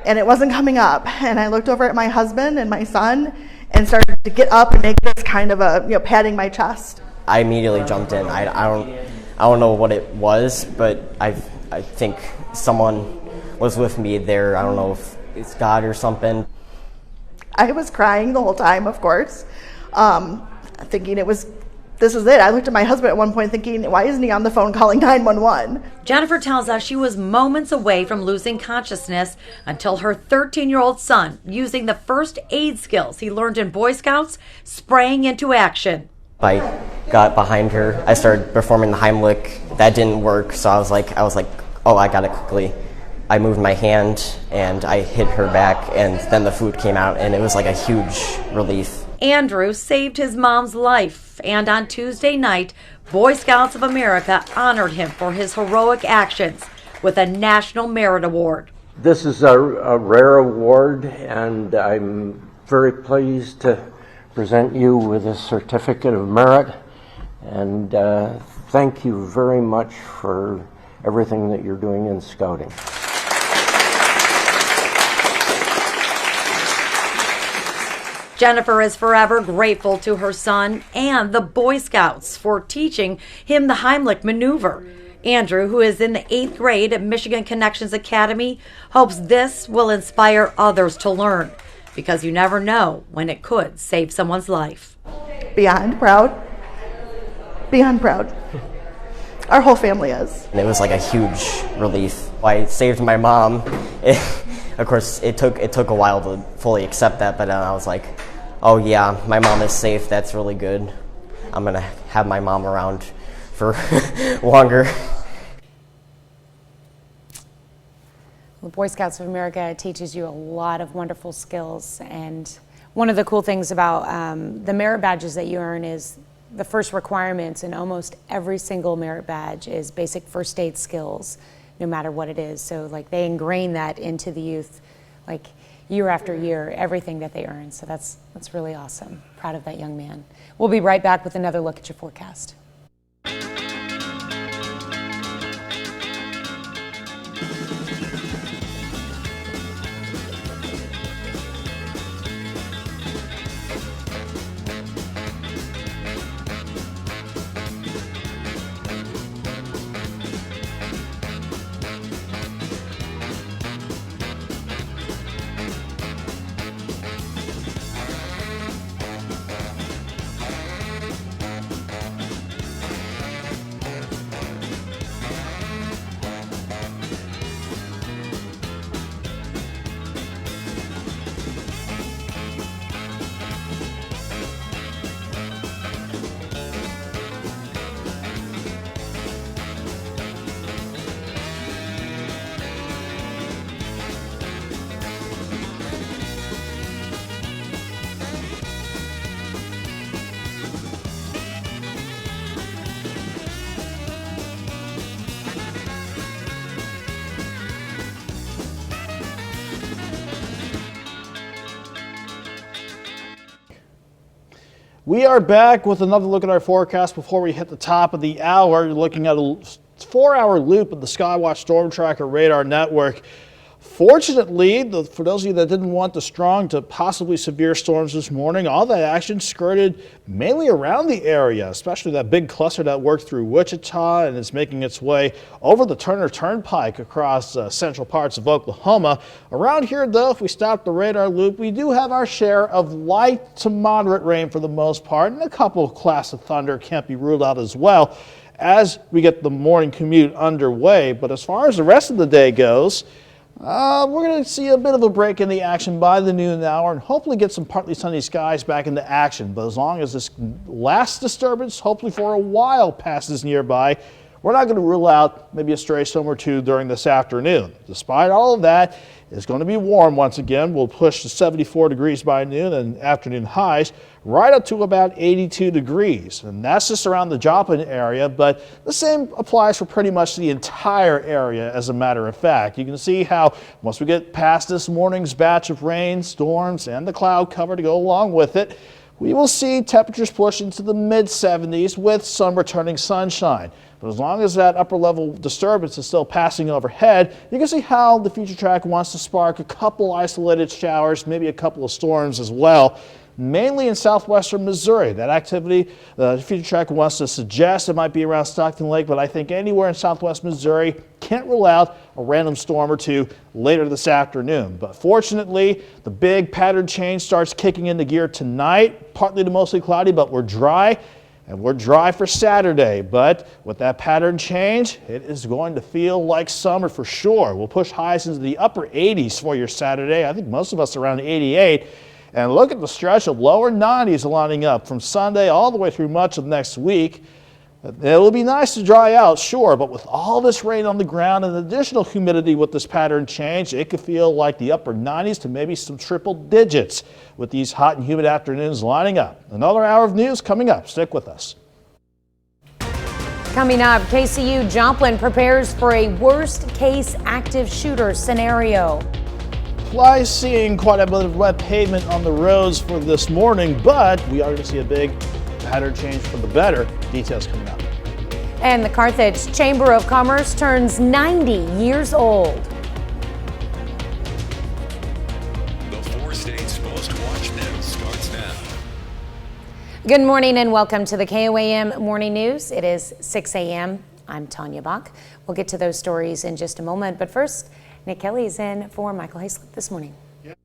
and it wasn't coming up. And I looked over at my husband and my son and started to get up and make this kind of a, patting my chest. I immediately jumped in. I don't know what it was, but I think someone was with me there. I don't know if it's God or something. I was crying the whole time, of course, thinking this was it. I looked at my husband at one point thinking, why isn't he on the phone calling 911? Jennifer tells us she was moments away from losing consciousness until her 13-year-old son, using the first aid skills he learned in Boy Scouts, sprang into action. I got behind her. I started performing the Heimlich. That didn't work, so I was like, oh, I got it quickly. I moved my hand and I hit her back, and then the food came out, and it was like a huge relief. Andrew saved his mom's life, and on Tuesday night, Boy Scouts of America honored him for his heroic actions with a National Merit Award. This is a rare award, and I'm very pleased to present you with a certificate of merit, and thank you very much for everything that you're doing in scouting. Jennifer is forever grateful to her son and the Boy Scouts for teaching him the Heimlich maneuver. Andrew, who is in the 8th grade at Michigan Connections Academy, hopes this will inspire others to learn, because you never know when it could save someone's life. Beyond proud. Beyond proud. Our whole family is. And it was like a huge relief. I saved my mom. Of course, it took a while to fully accept that, but I was like, oh yeah, my mom is safe. That's really good. I'm going to have my mom around for longer. The Boy Scouts of America teaches you a lot of wonderful skills, and one of the cool things about the merit badges that you earn is the first requirements in almost every single merit badge is basic first aid skills, no matter what it is. So like they ingrain that into the youth, like year after year, everything that they earn. So that's really awesome. Proud of that young man. We'll be right back with another look at your forecast. We are back with another look at our forecast before we hit the top of the hour. You're looking at a 4-hour loop of the Skywatch Storm Tracker radar network. Fortunately, for those of you that didn't want the strong to possibly severe storms this morning, all that action skirted mainly around the area, especially that big cluster that worked through Wichita and is making its way over the Turner Turnpike across central parts of Oklahoma. Around here, though, if we stop the radar loop, we do have our share of light to moderate rain for the most part, and a couple of clasts of thunder can't be ruled out as well as we get the morning commute underway. But as far as the rest of the day goes, we're going to see a bit of a break in the action by the noon hour and hopefully get some partly sunny skies back into action. But as long as this last disturbance, hopefully for a while, passes nearby, we're not going to rule out maybe a stray storm or two during this afternoon. Despite all of that, It's going to be warm once again. We'll push to 74 degrees by noon and afternoon highs right up to about 82 degrees. And that's just around the Joplin area, but the same applies for pretty much the entire area as a matter of fact. You can see how once we get past this morning's batch of rain, storms, and the cloud cover to go along with it, we will see temperatures push into the mid-70s with some returning sunshine. But as long as that upper level disturbance is still passing overhead, you can see how the future track wants to spark a couple isolated showers, maybe a couple of storms as well, mainly in southwestern Missouri. That activity, the future track wants to suggest it might be around Stockton Lake, but I think anywhere in southwest Missouri, can't rule out a random storm or two later this afternoon. But fortunately, the big pattern change starts kicking into gear tonight, partly to mostly cloudy, but we're dry. And we're dry for Saturday, but with that pattern change, it is going to feel like summer for sure. We'll push highs into the upper 80s for your Saturday. I think most of us around 88. And look at the stretch of lower 90s lining up from Sunday all the way through much of next week. It will be nice to dry out, sure, but with all this rain on the ground and additional humidity with this pattern change, it could feel like the upper 90s to maybe some triple digits with these hot and humid afternoons lining up. Another hour of news coming up. Stick with us. Coming up, KCU Joplin prepares for a worst-case active shooter scenario. Fly seeing quite a bit of wet pavement on the roads for this morning, but we are going to see a big pattern change for the better. Details coming up. And the Carthage Chamber of Commerce turns 90 years old. The 4 States Most Watched News starts now. Good morning and welcome to the KOAM Morning News. It is 6 a.m. I'm Tanya Bach. We'll get to those stories in just a moment, but first, Nick Kelly is in for Michael Hayslip this morning.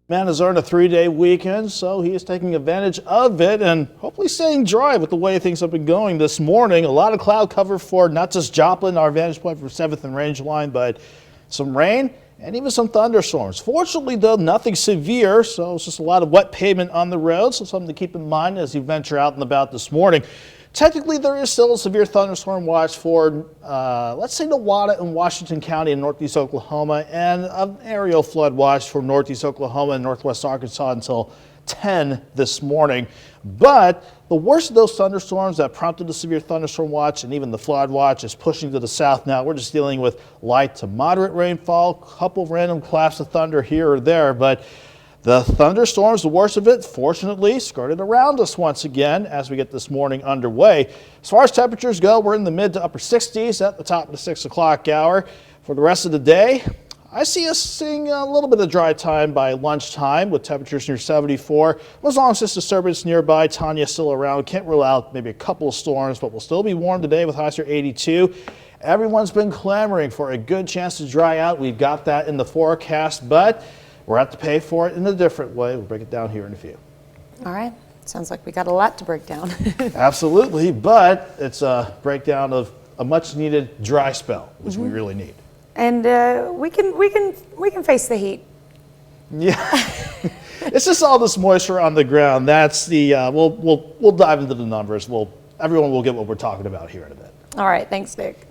Man has earned a 3-day weekend, so he is taking advantage of it and hopefully staying dry with the way things have been going this morning. A lot of cloud cover for not just Joplin, our vantage point for 7th and Range Line, but some rain and even some thunderstorms. Fortunately, though, nothing severe, so it's just a lot of wet pavement on the road, so something to keep in mind as you venture out and about this morning. Technically, there is still a severe thunderstorm watch for, let's say, Nowata and Washington County in northeast Oklahoma, and an aerial flood watch for northeast Oklahoma and northwest Arkansas until 10 this morning. But the worst of those thunderstorms that prompted the severe thunderstorm watch and even the flood watch is pushing to the south now. We're just dealing with light to moderate rainfall, a couple of random claps of thunder here or there, but the thunderstorms, the worst of it, fortunately, skirted around us once again as we get this morning underway. As far as temperatures go, we're in the mid to upper 60s at the top of the 6 o'clock hour. For the rest of the day, I see us seeing a little bit of dry time by lunchtime with temperatures near 74. As long as this disturbance nearby, Tanya still around, can't rule out maybe a couple of storms, but we'll still be warm today with highs near 82. Everyone's been clamoring for a good chance to dry out. We've got that in the forecast, but we'll have to pay for it in a different way. We'll break it down here in a few. All right. Sounds like we got a lot to break down. Absolutely, but it's a breakdown of a much needed dry spell, which we really need. And we can face the heat. Yeah. It's just all this moisture on the ground. That's the we'll dive into the numbers. Everyone will get what we're talking about here in a bit. All right, thanks, Nick.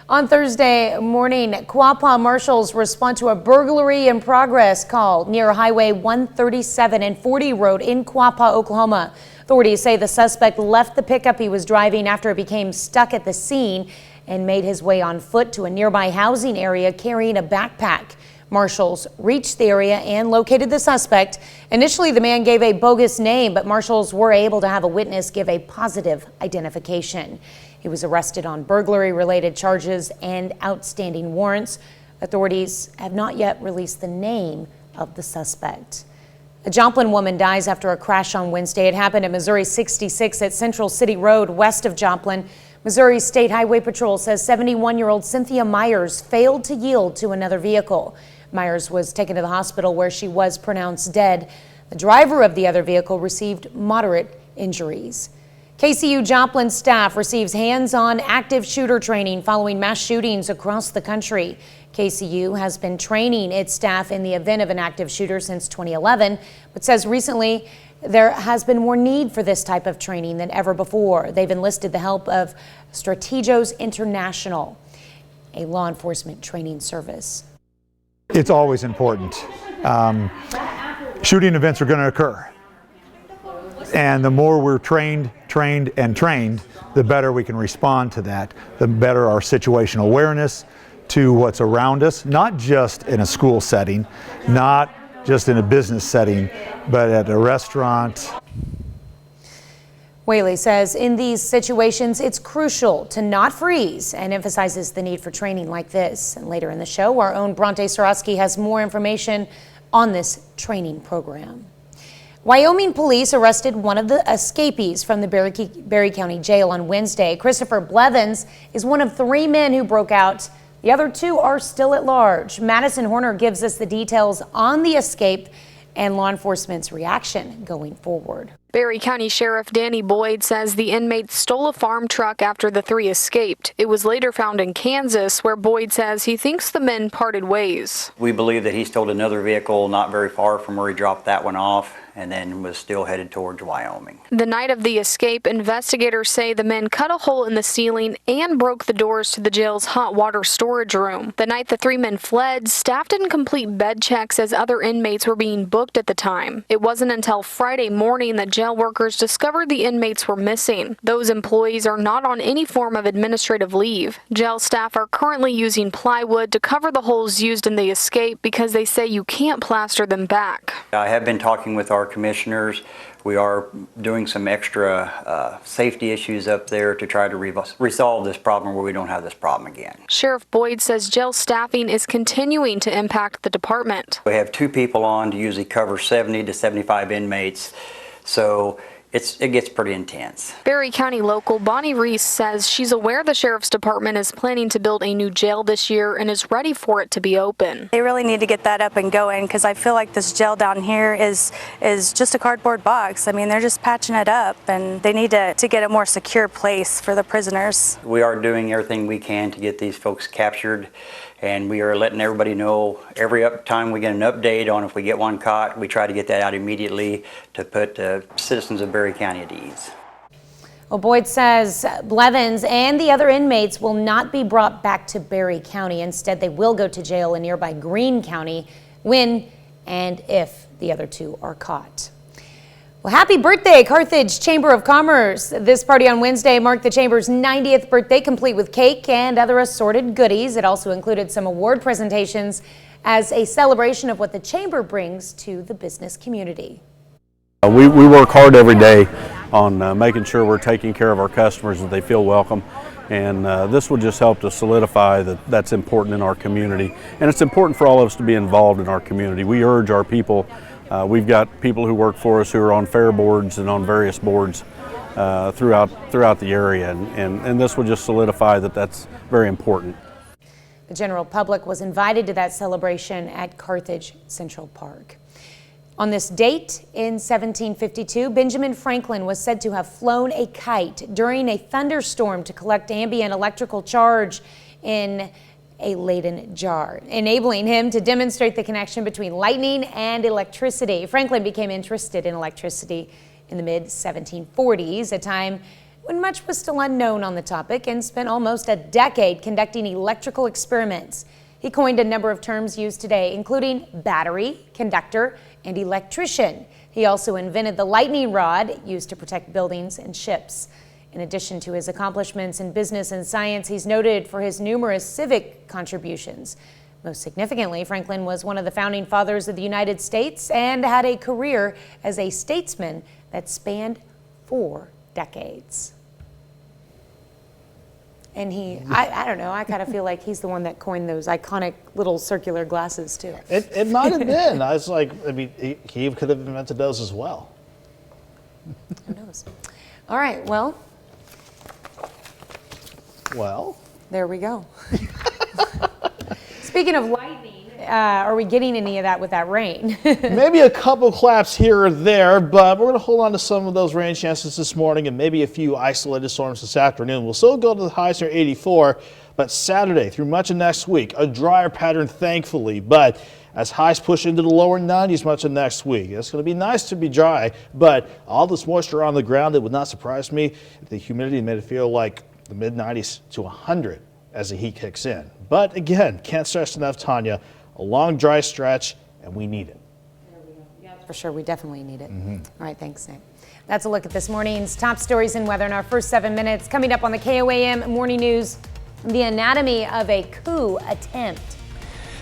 On Thursday morning, Quapaw marshals respond to a burglary in progress call near Highway 137 and 40 Road in Quapaw, Oklahoma. Authorities say the suspect left the pickup he was driving after it became stuck at the scene and made his way on foot to a nearby housing area carrying a backpack. Marshals reached the area and located the suspect. Initially, the man gave a bogus name, but marshals were able to have a witness give a positive identification. He was arrested on burglary-related charges and outstanding warrants. Authorities have not yet released the name of the suspect. A Joplin woman dies after a crash on Wednesday. It happened at Missouri 66 at Central City Road west of Joplin. Missouri State Highway Patrol says 71-year-old Cynthia Myers failed to yield to another vehicle. Myers was taken to the hospital where she was pronounced dead. The driver of the other vehicle received moderate injuries. KCU Joplin staff receives hands-on active shooter training following mass shootings across the country. KCU has been training its staff in the event of an active shooter since 2011, but says recently there has been more need for this type of training than ever before. They've enlisted the help of Strategos International, a law enforcement training service. It's always important. Shooting events are going to occur. And the more we're trained, the better we can respond to that, the better our situational awareness to what's around us, not just in a school setting, not just in a business setting, but at a restaurant. Whaley says in these situations, it's crucial to not freeze and emphasizes the need for training like this. And later in the show, our own Bronte Sorosky has more information on this training program. Wyoming police arrested one of the escapees from the Berry County Jail on Wednesday. Christopher Blevins is one of 3 men who broke out. The other 2 are still at large. Madison Horner gives us the details on the escape and law enforcement's reaction going forward. Berry County Sheriff Danny Boyd says the inmates stole a farm truck after the 3 escaped. It was later found in Kansas, where Boyd says he thinks the men parted ways. We believe that he stole another vehicle not very far from where he dropped that one off, and then was still headed towards Wyoming. The night of the escape, investigators say the men cut a hole in the ceiling and broke the doors to the jail's hot water storage room. The night the 3 men fled, staff didn't complete bed checks as other inmates were being booked at the time. It wasn't until Friday morning that jail workers discovered the inmates were missing. Those employees are not on any form of administrative leave. Jail staff are currently using plywood to cover the holes used in the escape because they say you can't plaster them back. I have been talking with our commissioners. We are doing some extra safety issues up there to try to resolve this problem where we don't have this problem again. Sheriff Boyd says jail staffing is continuing to impact the department. We have 2 people on to usually cover 70 to 75 inmates, so it gets pretty intense. Berry County local Bonnie Reese says she's aware the Sheriff's Department is planning to build a new jail this year and is ready for it to be open. They really need to get that up and going because I feel like this jail down here is just a cardboard box. I mean, they're just patching it up and they need to get a more secure place for the prisoners. We are doing everything we can to get these folks captured, and we are letting everybody know every time we get an update on if we get one caught, we try to get that out immediately to put citizens of Berry County at ease. Well, Boyd says Blevins and the other inmates will not be brought back to Berry County. Instead, they will go to jail in nearby Greene County when and if the other 2 are caught. Well, happy birthday, Carthage Chamber of Commerce. This party on Wednesday marked the Chamber's 90th birthday, complete with cake and other assorted goodies. It also included some award presentations as a celebration of what the Chamber brings to the business community. We work hard every day on making sure we're taking care of our customers, that they feel welcome. And this will just help to solidify that that's important in our community. And it's important for all of us to be involved in our community. We urge our people. We've got people who work for us who are on fair boards and on various boards throughout the area, and this will just solidify that that's very important. The general public was invited to that celebration at Carthage Central Park. On this date in 1752, Benjamin Franklin was said to have flown a kite during a thunderstorm to collect ambient electrical charge in a Leyden jar, enabling him to demonstrate the connection between lightning and electricity. Franklin became interested in electricity in the mid-1740s, a time when much was still unknown on the topic, and spent almost a decade conducting electrical experiments. He coined a number of terms used today, including battery, conductor, and electrician. He also invented the lightning rod used to protect buildings and ships. In addition to his accomplishments in business and science, he's noted for his numerous civic contributions. Most significantly, Franklin was one of the founding fathers of the United States and had a career as a statesman that spanned 4 decades. And I don't know, I kind of feel like he's the one that coined those iconic little circular glasses too. It might have been. I was like, I mean, he could have invented those as well. Who knows? All right, well. There we go. Speaking of lightning, are we getting any of that with that rain? Maybe a couple claps here or there, but we're going to hold on to some of those rain chances this morning and maybe a few isolated storms this afternoon. We'll still go to the highs near 84, but Saturday through much of next week, a drier pattern thankfully, but as highs push into the lower 90s much of next week. It's going to be nice to be dry, but all this moisture on the ground, it would not surprise me if the humidity made it feel like the mid 90s to 100 as the heat kicks in. But again, can't stress enough, Tanya, a long dry stretch, and we need it. For sure, we definitely need it. All right, thanks, Nick. That's a look at this morning's top stories and weather in our first 7 minutes. Coming up on the KOAM Morning News, the anatomy of a coup attempt.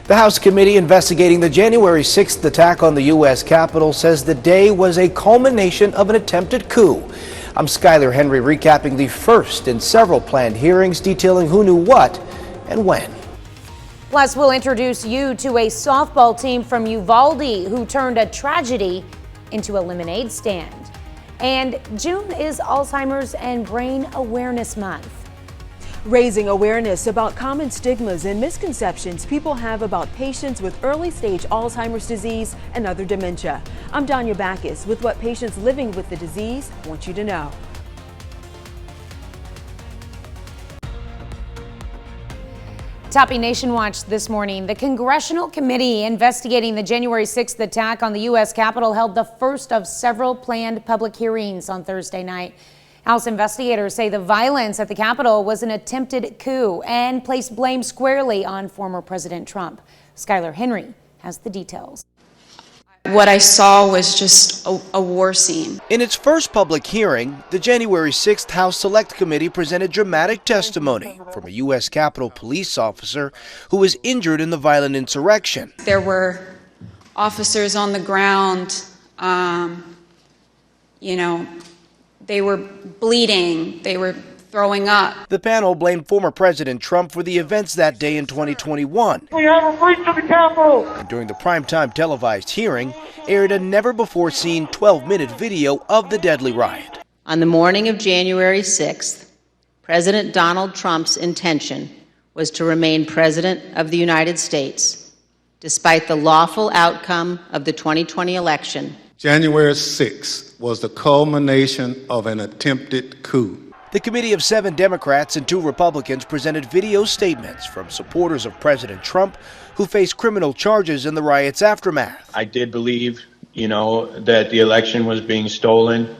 The House committee investigating the January 6th attack on the U.S. Capitol says the day was a culmination of an attempted coup. I'm Skylar Henry recapping the first in several planned hearings detailing who knew what and when. Plus, we'll introduce you to a softball team from Uvalde who turned a tragedy into a lemonade stand. And June is Alzheimer's and Brain Awareness Month. Raising awareness about common stigmas and misconceptions people have about patients with early-stage Alzheimer's disease and other dementia. I'm Danya Backus with what patients living with the disease want you to know. Topping Nation Watch this morning, the Congressional Committee investigating the January 6th attack on the U.S. Capitol held the first of several planned public hearings on Thursday night. House investigators say the violence at the Capitol was an attempted coup and placed blame squarely on former President Trump. Skylar Henry has the details. What I saw was just a war scene. In its first public hearing, the January 6th House Select Committee presented dramatic testimony from a U.S. Capitol police officer who was injured in the violent insurrection. There were officers on the ground, they were bleeding, they were throwing up. The panel blamed former President Trump for the events that day in 2021. We have a breach of the Capitol! And during the primetime televised hearing, aired a never-before-seen 12-minute video of the deadly riot. On the morning of January 6th, President Donald Trump's intention was to remain President of the United States, despite the lawful outcome of the 2020 election. January 6th was the culmination of an attempted coup. The committee of 7 Democrats and 2 Republicans presented video statements from supporters of President Trump who face criminal charges in the riot's aftermath. I did believe, that the election was being stolen,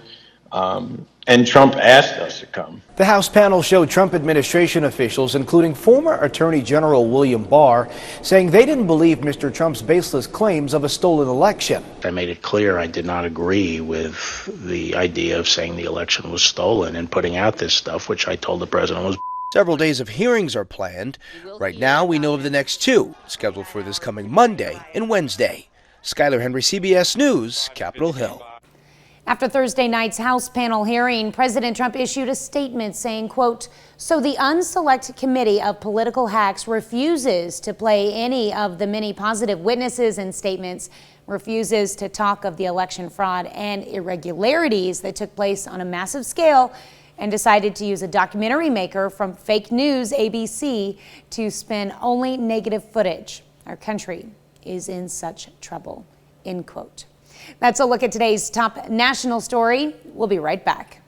and Trump asked us to come. The House panel showed Trump administration officials, including former Attorney General William Barr, saying they didn't believe Mr. Trump's baseless claims of a stolen election. I made it clear I did not agree with the idea of saying the election was stolen and putting out this stuff, which I told the president was. Several days of hearings are planned. Right now, we know of the next 2, scheduled for this coming Monday and Wednesday. Skylar Henry, CBS News, Capitol Hill. After Thursday night's House panel hearing, President Trump issued a statement saying, quote, "So the unselect committee of political hacks refuses to play any of the many positive witnesses and statements, refuses to talk of the election fraud and irregularities that took place on a massive scale, and decided to use a documentary maker from Fake News ABC to spin only negative footage. Our country is in such trouble," end quote. That's a look at today's top national story. We'll be right back.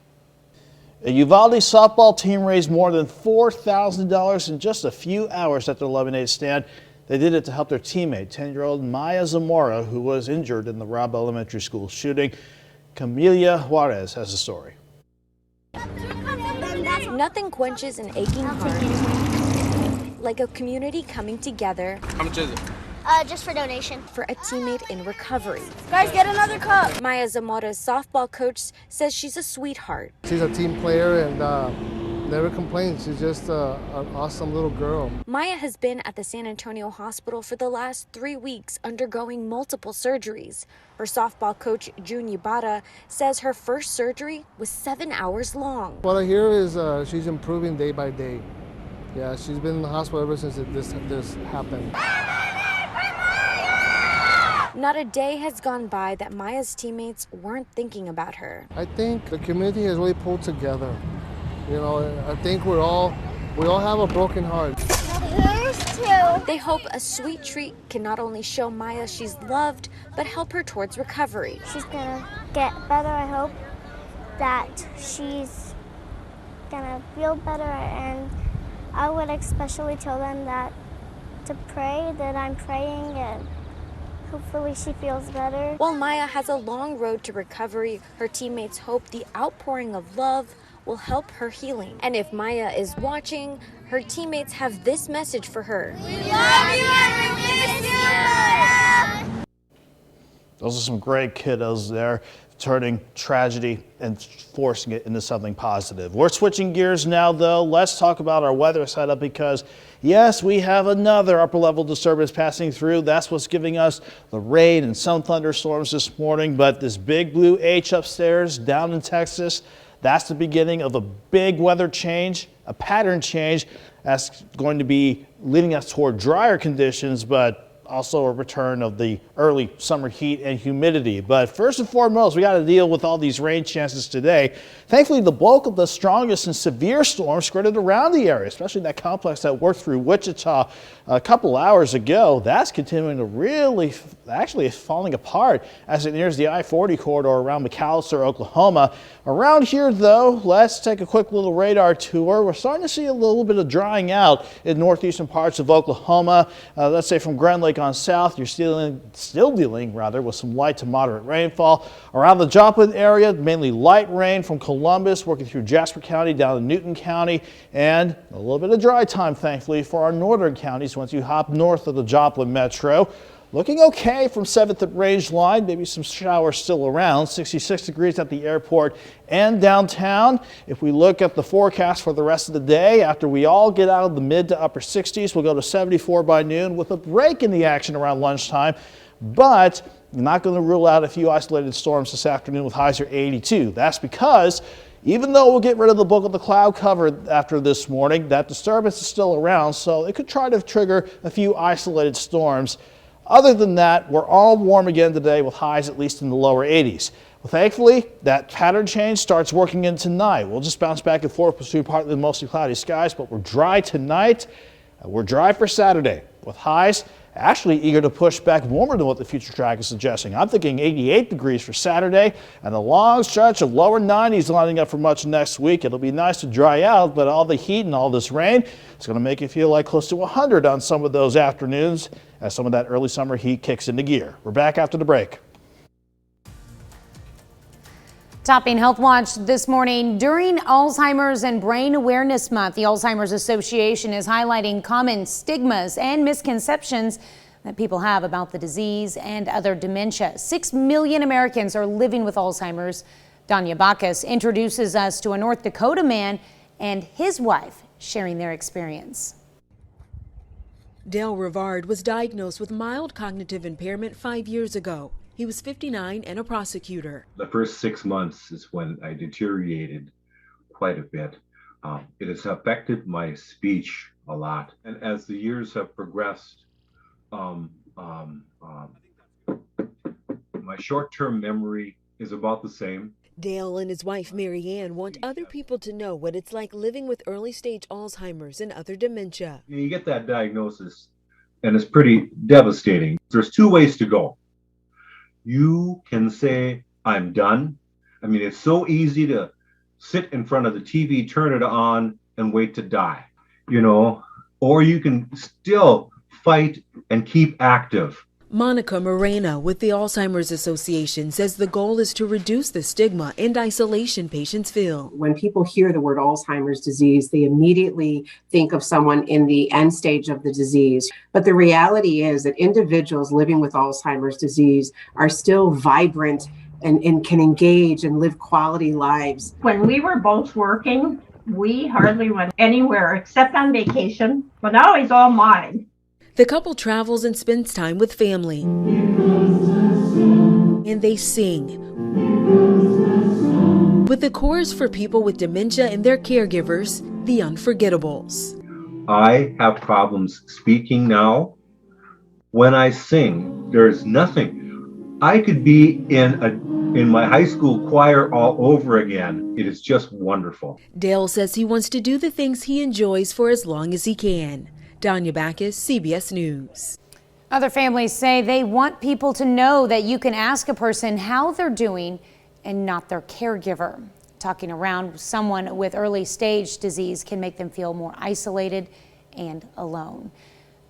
A Uvalde softball team raised more than $4,000 in just a few hours at their lemonade stand. They did it to help their teammate, 10-year-old Maya Zamora, who was injured in the Robb Elementary School shooting. Camelia Juarez has the story. Nothing quenches an aching heart like a community coming together. Just for donation. For a teammate in recovery. Guys, get another cup. Maya Zamora's softball coach says she's a sweetheart. She's a team player and never complains. She's just an awesome little girl. Maya has been at the San Antonio hospital for the last 3 weeks undergoing multiple surgeries. Her softball coach, June Yubara, says her first surgery was 7 hours long. What I hear is she's improving day by day. Yeah, she's been in the hospital ever since this happened. Not a day has gone by that Maya's teammates weren't thinking about her. I think the community has really pulled together. I think we all have a broken heart. Here's 2. They hope a sweet treat can not only show Maya she's loved, but help her towards recovery. She's gonna get better, I hope. That she's gonna feel better, and I would especially tell them that to pray, that I'm praying, and hopefully she feels better. While Maya has a long road to recovery, her teammates hope the outpouring of love will help her healing. And if Maya is watching, her teammates have this message for her. We love you and we miss you! Those are some great kiddos there, turning tragedy and forcing it into something positive. We're switching gears now, though. Let's talk about our weather setup because, yes, we have another upper level disturbance passing through. That's what's giving us the rain and some thunderstorms this morning. But this big blue H upstairs down in Texas, that's the beginning of a big weather change, a pattern change that's going to be leading us toward drier conditions, but also a return of the early summer heat and humidity. But first and foremost, we got to deal with all these rain chances today. Thankfully, the bulk of the strongest and severe storms skirted around the area, especially that complex that worked through Wichita a couple hours ago. That's continuing to really, actually falling apart as it nears the I-40 corridor around McAllister, Oklahoma. Around here, though, let's take a quick little radar tour. We're starting to see a little bit of drying out in northeastern parts of Oklahoma. Let's say from Grand Lake on south, you're still dealing with some light to moderate rainfall. Around the Joplin area, mainly light rain from Columbus, working through Jasper County down to Newton County, and a little bit of dry time, thankfully, for our northern counties once you hop north of the Joplin Metro. Looking okay from 7th at range line, maybe some showers still around. 66 degrees at the airport and downtown. If we look at the forecast for the rest of the day, after we all get out of the mid to upper 60s, we'll go to 74 by noon with a break in the action around lunchtime. But I'm not going to rule out a few isolated storms this afternoon with highs at 82. That's because even though we'll get rid of the bulk of the cloud cover after this morning, that disturbance is still around, so it could try to trigger a few isolated storms. Other than that, we're all warm again today with highs at least in the lower 80s. Well, thankfully, that pattern change starts working in tonight. We'll just bounce back and forth between partly and mostly cloudy skies, but we're dry tonight. We're dry for Saturday with highs actually eager to push back warmer than what the future track is suggesting. I'm thinking 88 degrees for Saturday and a long stretch of lower 90s lining up for much next week. It'll be nice to dry out, but all the heat and all this rain is going to make it feel like close to 100 on some of those afternoons as some of that early summer heat kicks into gear. We're back after the break. Topping Health Watch this morning, during Alzheimer's and Brain Awareness Month, the Alzheimer's Association is highlighting common stigmas and misconceptions that people have about the disease and other dementia. 6 million Americans are living with Alzheimer's. Danya Bacchus introduces us to a North Dakota man and his wife sharing their experience. Dale Rivard was diagnosed with mild cognitive impairment 5 years ago. He was 59 and a prosecutor. The first 6 months is when I deteriorated quite a bit. It has affected my speech a lot. And as the years have progressed, my short-term memory is about the same. Dale and his wife Marianne want other people to know what it's like living with early-stage Alzheimer's and other dementia. You get that diagnosis, and it's pretty devastating. There's 2 ways to go. You can say, I'm done. I mean, it's so easy to sit in front of the TV, turn it on, and wait to die, you know, or you can still fight and keep active. Monica Moreno with the Alzheimer's Association says the goal is to reduce the stigma and isolation patients feel. When people hear the word Alzheimer's disease, they immediately think of someone in the end stage of the disease. But the reality is that individuals living with Alzheimer's disease are still vibrant and can engage and live quality lives. When we were both working, we hardly went anywhere except on vacation, but now he's all mine. The couple travels and spends time with family. And they sing. With the chorus for people with dementia and their caregivers, the Unforgettables. I have problems speaking now. When I sing, there's nothing. I could be in my high school choir all over again. It is just wonderful. Dale says he wants to do the things he enjoys for as long as he can. Danya Bacchus, CBS News. Other families say they want people to know that you can ask a person how they're doing and not their caregiver. Talking around someone with early stage disease can make them feel more isolated and alone.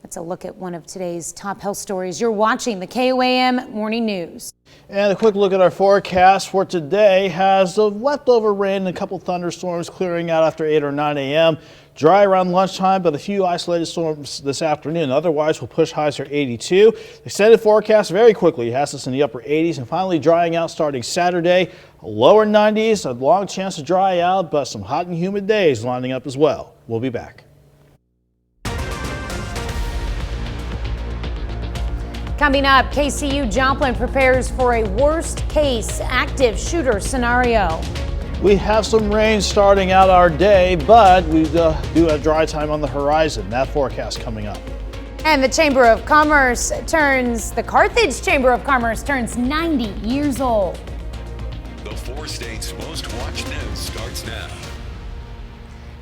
That's a look at one of today's top health stories. You're watching the KOAM Morning News. And a quick look at our forecast for today has the leftover rain and a couple thunderstorms clearing out after 8 or 9 a.m. Dry around lunchtime, but a few isolated storms this afternoon. Otherwise, we'll push highs to 82. Extended forecast very quickly has us in the upper 80s and finally drying out starting Saturday. Lower 90s, a long chance to dry out, but some hot and humid days lining up as well. We'll be back. Coming up, KCU Joplin prepares for a worst-case active shooter scenario. We have some rain starting out our day, but we do have dry time on the horizon. That forecast coming up. And the Carthage Chamber of Commerce turns 90 years old. The 4 states' most watched news starts now.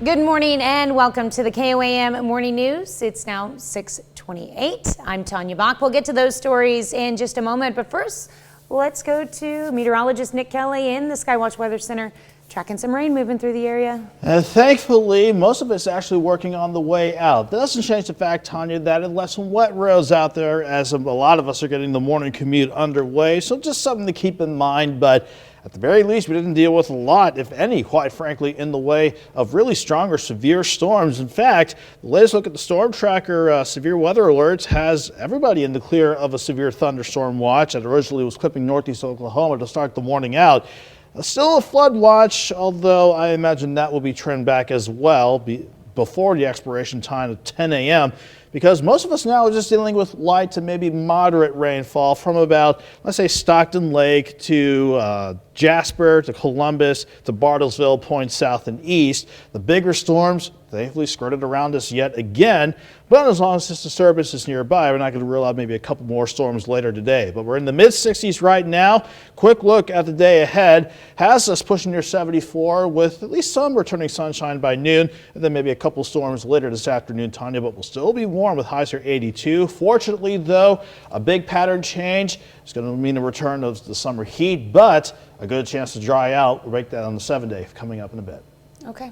Good morning and welcome to the KOAM Morning News. It's now 6:28. I'm Tanya Bach. We'll get to those stories in just a moment, but first, let's go to meteorologist Nick Kelly in the Skywatch Weather Center, tracking some rain moving through the area. Thankfully, most of it's actually working on the way out. That doesn't change the fact, Tanya, that it left some wet roads out there as a lot of us are getting the morning commute underway. So just something to keep in mind, but at the very least, we didn't deal with a lot, if any, quite frankly, in the way of really strong or severe storms. In fact, the latest look at the storm tracker severe weather alerts has everybody in the clear of a severe thunderstorm watch that originally was clipping northeast Oklahoma to start the morning out. Still a flood watch, although I imagine that will be trimmed back as well before the expiration time of 10 a.m. because most of us now are just dealing with light to maybe moderate rainfall from about, let's say, Stockton Lake to Jasper to Columbus to Bartlesville, points south and east. The bigger storms thankfully skirted around us yet again, but as long as this disturbance is nearby, we're not going to rule out maybe a couple more storms later today. But we're in the mid-60s right now. Quick look at the day ahead has us pushing near 74 with at least some returning sunshine by noon, and then maybe a couple storms later this afternoon, Tanya, but we'll still be warm with highs near 82. Fortunately, though, a big pattern change is going to mean a return of the summer heat, but a good chance to dry out. We'll break that on the 7-day coming up in a bit. Okay.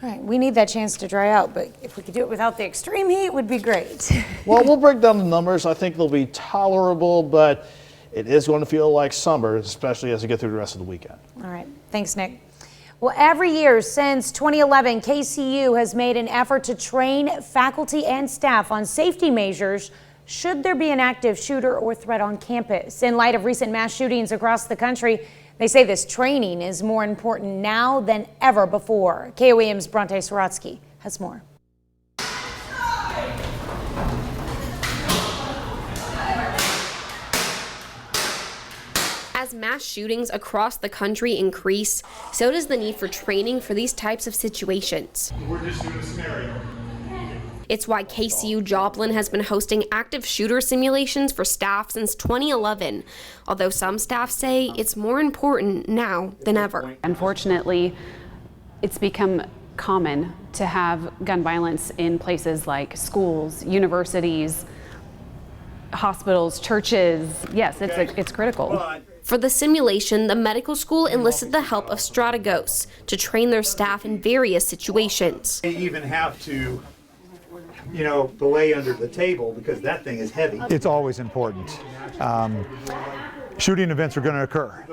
All right, we need that chance to dry out, but if we could do it without the extreme heat, it would be great. Well, we'll break down the numbers. I think they'll be tolerable, but it is going to feel like summer, especially as we get through the rest of the weekend. All right, thanks, Nick. Well, every year since 2011, KCU has made an effort to train faculty and staff on safety measures should there be an active shooter or threat on campus. In light of recent mass shootings across the country, they say this training is more important now than ever before. KOAM's Bronte Sorotsky has more. As mass shootings across the country increase, so does the need for training for these types of situations. We're just doing a scenario. It's why KCU Joplin has been hosting active shooter simulations for staff since 2011, although some staff say it's more important now than ever. Unfortunately, it's become common to have gun violence in places like schools, universities, hospitals, churches. Yes, it's critical. For the simulation, the medical school enlisted the help of Strategos to train their staff in various situations. They even have to, belay under the table because that thing is heavy. It's always important. Shooting events are going to occur.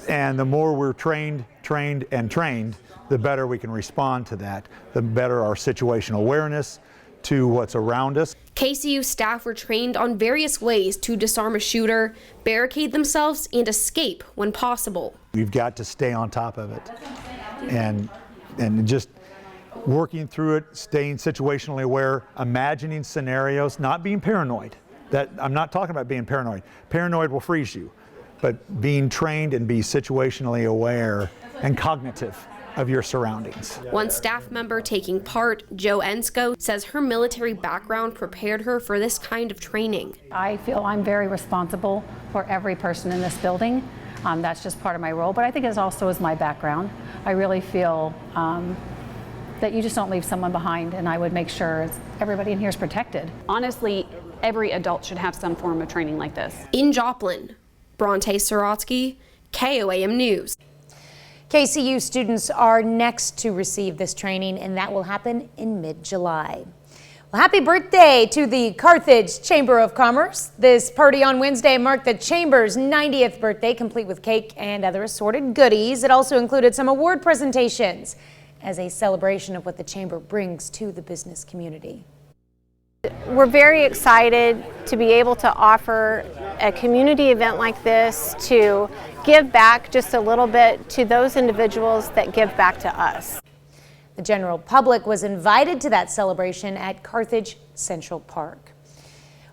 And the more we're trained, the better we can respond to that, the better our situational awareness to what's around us. KCU staff were trained on various ways to disarm a shooter, barricade themselves, and escape when possible. We've got to stay on top of it and just working through it, staying situationally aware, imagining scenarios, not being paranoid. I'm not talking about being paranoid. Paranoid will freeze you, but being trained and be situationally aware and cognitive of your surroundings. One staff member taking part, Jo Ensko, says her military background prepared her for this kind of training. I feel I'm very responsible for every person in this building. That's just part of my role, but I think it also is my background. I really feel that you just don't leave someone behind, and I would make sure everybody in here is protected. Honestly, every adult should have some form of training like this. In Joplin, Bronte Sorotsky, KOAM News. KCU students are next to receive this training, and that will happen in mid-July. Well, happy birthday to the Carthage Chamber of Commerce. This party on Wednesday marked the Chamber's 90th birthday, complete with cake and other assorted goodies. It also included some award presentations as a celebration of what the Chamber brings to the business community. We're very excited to be able to offer a community event like this to give back just a little bit to those individuals that give back to us. The general public was invited to that celebration at Carthage Central Park.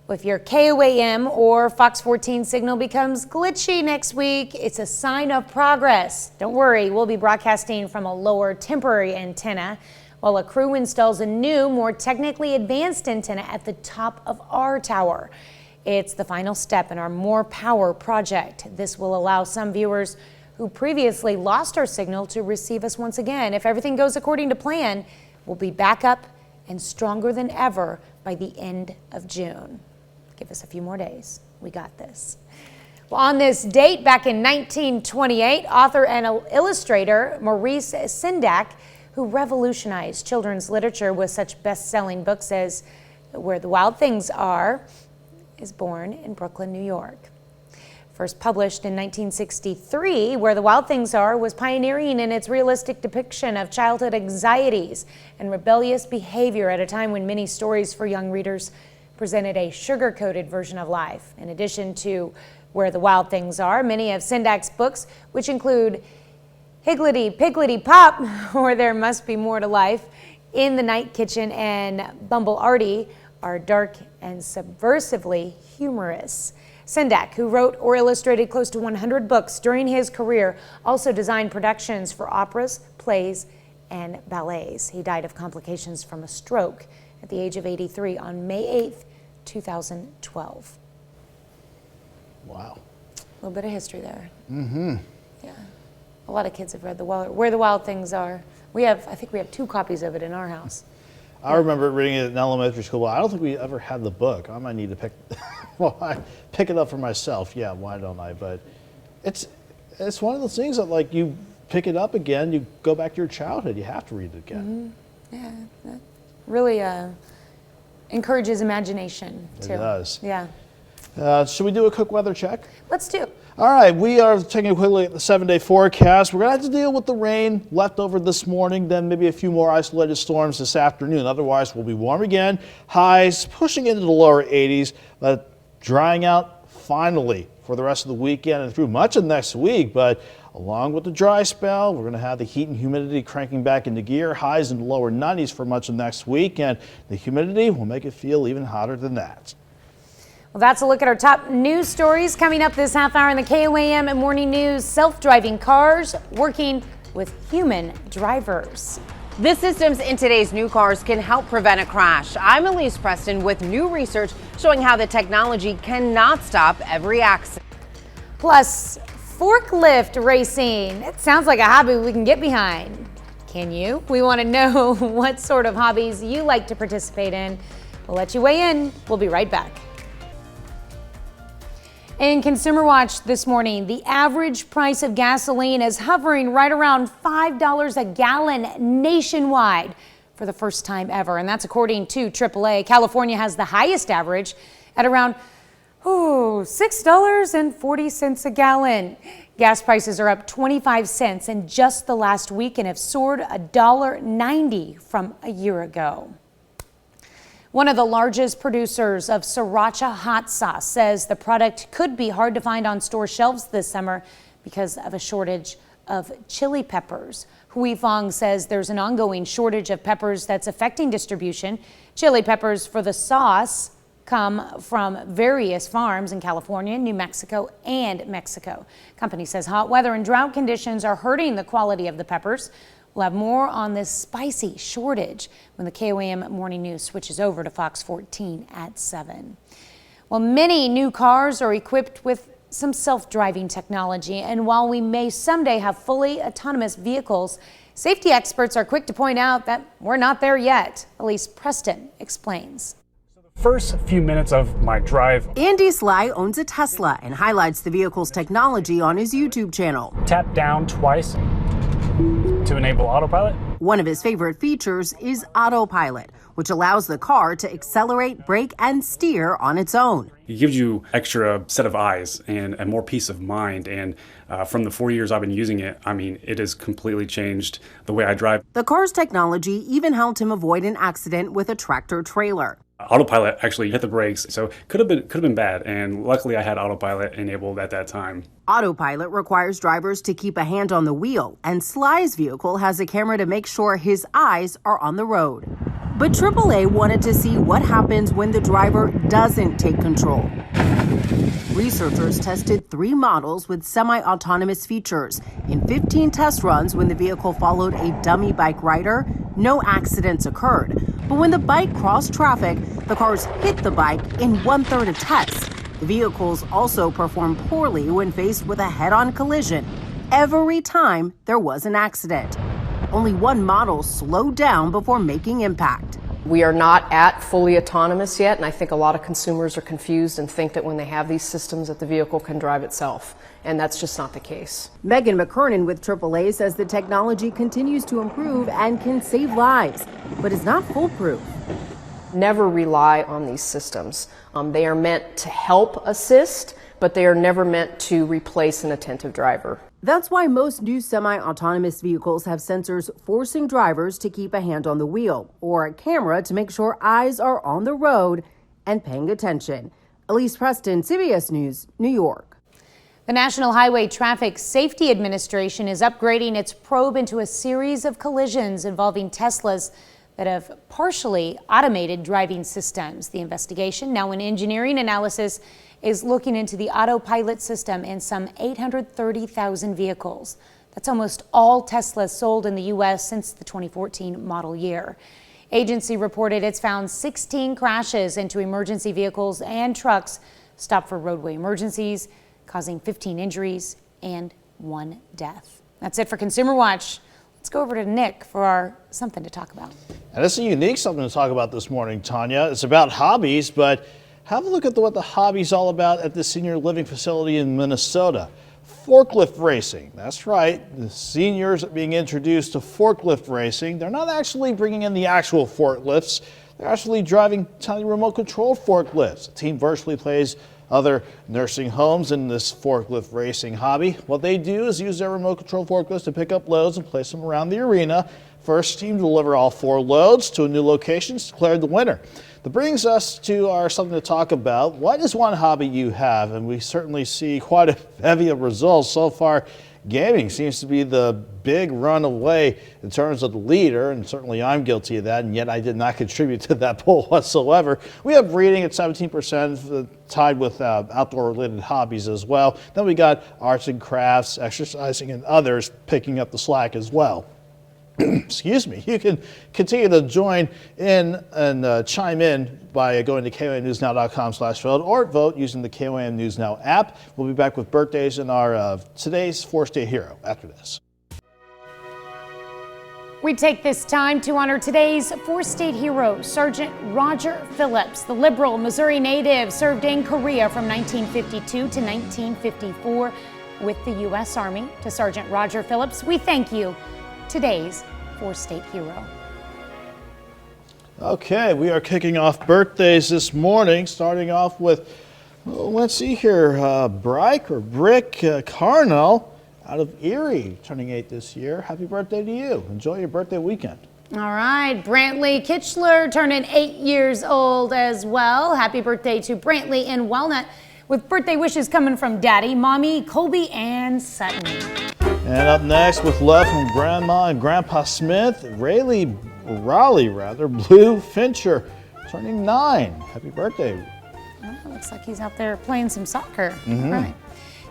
Well, if your KOAM or Fox 14 signal becomes glitchy next week, it's a sign of progress. Don't worry, we'll be broadcasting from a lower temporary antenna while a crew installs a new, more technically advanced antenna at the top of our tower. It's the final step in our More Power project. This will allow some viewers who previously lost our signal to receive us once again. If everything goes according to plan, we'll be back up and stronger than ever by the end of June. Give us a few more days. We got this. Well, on this date, back in 1928, author and illustrator Maurice Sendak, who revolutionized children's literature with such best-selling books as Where the Wild Things Are, is born in Brooklyn, New York. First published in 1963, Where the Wild Things Are was pioneering in its realistic depiction of childhood anxieties and rebellious behavior at a time when many stories for young readers presented a sugar-coated version of life. In addition to Where the Wild Things Are, many of Sendak's books, which include Higgledy Piggledy Pop, or There Must Be More to Life, In the Night Kitchen, and Bumble Artie, are dark and subversively humorous. Sendak, who wrote or illustrated close to 100 books during his career, also designed productions for operas, plays, and ballets. He died of complications from a stroke at the age of 83 on May 8th, 2012. Wow. A little bit of history there. Mm-hmm. Yeah. A lot of kids have read Where the Wild Things Are. I think we have 2 copies of it in our house. I remember reading it in elementary school, but I don't think we ever had the book. I might need to pick it up for myself. Yeah, why don't I? But it's one of those things that, like, you pick it up again, you go back to your childhood, you have to read it again. Mm-hmm. Yeah, that really encourages imagination, too. It does. Yeah. Should we do a quick weather check? Let's do. All right, we are taking a quick look at the 7-day forecast. We're going to have to deal with the rain left over this morning, then maybe a few more isolated storms this afternoon. Otherwise, we'll be warm again. Highs pushing into the lower 80s, but drying out finally for the rest of the weekend and through much of next week. But along with the dry spell, we're going to have the heat and humidity cranking back into gear. Highs in the lower 90s for much of next week, and the humidity will make it feel even hotter than that. Well, that's a look at our top news stories coming up this half hour in the KOAM Morning News. Self-driving cars working with human drivers. The systems in today's new cars can help prevent a crash. I'm Elise Preston with new research showing how the technology cannot stop every accident. Plus, forklift racing. It sounds like a hobby we can get behind. Can you? We want to know what sort of hobbies you like to participate in. We'll let you weigh in. We'll be right back. In Consumer Watch this morning, the average price of gasoline is hovering right around $5 a gallon nationwide for the first time ever. And that's according to AAA. California has the highest average at around $6.40 a gallon. Gas prices are up 25 cents in just the last week and have soared $1.90 from a year ago. One of the largest producers of sriracha hot sauce says the product could be hard to find on store shelves this summer because of a shortage of chili peppers. Hui Fong says there's an ongoing shortage of peppers that's affecting distribution. Chili peppers for the sauce come from various farms in California, New Mexico, and Mexico. Company says hot weather and drought conditions are hurting the quality of the peppers. We'll have more on this spicy shortage when the KOAM Morning News switches over to Fox 14 at 7. Well, many new cars are equipped with some self-driving technology, and while we may someday have fully autonomous vehicles, safety experts are quick to point out that we're not there yet. Elise Preston explains. First few minutes of my drive. Andy Sly owns a Tesla and highlights the vehicle's technology on his YouTube channel. Tap down twice to enable autopilot. One of his favorite features is autopilot, which allows the car to accelerate, brake, and steer on its own. It gives you extra set of eyes and more peace of mind. And from the 4 years I've been using it, I mean, it has completely changed the way I drive. The car's technology even helped him avoid an accident with a tractor trailer. Autopilot actually hit the brakes, so could have been bad, and luckily I had autopilot enabled at that time. Autopilot requires drivers to keep a hand on the wheel, and Sly's vehicle has a camera to make sure his eyes are on the road. But AAA wanted to see what happens when the driver doesn't take control. Researchers tested 3 models with semi-autonomous features. In 15 test runs, when the vehicle followed a dummy bike rider, no accidents occurred. But when the bike crossed traffic, the cars hit the bike in 1/3 of tests. The vehicles also performed poorly when faced with a head-on collision every time there was an accident. Only 1 model slowed down before making impact. We are not at fully autonomous yet, and I think a lot of consumers are confused and think that when they have these systems that the vehicle can drive itself, and that's just not the case. Megan McKernan with AAA says the technology continues to improve and can save lives, but is not foolproof. Never rely on these systems. They are meant to help assist, but they are never meant to replace an attentive driver. That's why most new semi-autonomous vehicles have sensors forcing drivers to keep a hand on the wheel, or a camera to make sure eyes are on the road and paying attention. Elise Preston, CBS News, New York. The National Highway Traffic Safety Administration is upgrading its probe into a series of collisions involving Teslas that have partially automated driving systems. The investigation, now in engineering analysis, is looking into the autopilot system in some 830,000 vehicles. That's almost all Teslas sold in the U.S. since the 2014 model year. Agency reported it's found 16 crashes into emergency vehicles and trucks stopped for roadway emergencies, causing 15 injuries and 1 death. That's it for Consumer Watch. Let's go over to Nick for our Something to Talk About. And it's a unique something to talk about this morning, Tanya. It's about hobbies, but have a look at what the hobby's all about at the senior living facility in Minnesota. Forklift racing. That's right. The seniors are being introduced to forklift racing. They're not actually bringing in the actual forklifts. They're actually driving tiny remote control forklifts. The team virtually plays other nursing homes in this forklift racing hobby. What they do is use their remote control forklifts to pick up loads and place them around the arena. First team to deliver all 4 loads to a new location is declared the winner. That brings us to our Something to Talk About. What is one hobby you have? And we certainly see quite a heavy of results so far. Gaming seems to be the big runaway in terms of the leader, and certainly I'm guilty of that, and yet I did not contribute to that poll whatsoever. We have reading at 17%, tied with outdoor-related hobbies as well. Then we got arts and crafts, exercising, and others picking up the slack as well. Excuse me. You can continue to join in and chime in by going to KOAMNewsNow.com/vote or vote using the KOAM News Now app. We'll be back with birthdays and our today's 4-state hero after this. We take this time to honor today's 4-state hero, Sergeant Roger Phillips. The liberal Missouri native served in Korea from 1952 to 1954 with the U.S. Army. To Sergeant Roger Phillips, we thank you. Today's 4-state hero. Okay, we are kicking off birthdays this morning, starting off with, let's see here, Brick Carnell out of Erie, turning 8 this year. Happy birthday to you. Enjoy your birthday weekend. All right, Brantley Kitchler turning 8 years old as well. Happy birthday to Brantley in Walnut, with birthday wishes coming from Daddy, Mommy, Colby, and Sutton. And up next, with love from Grandma and Grandpa Smith, Raleigh, Blue Fincher, turning 9. Happy birthday. Oh, looks like he's out there playing some soccer. Mm-hmm. All right.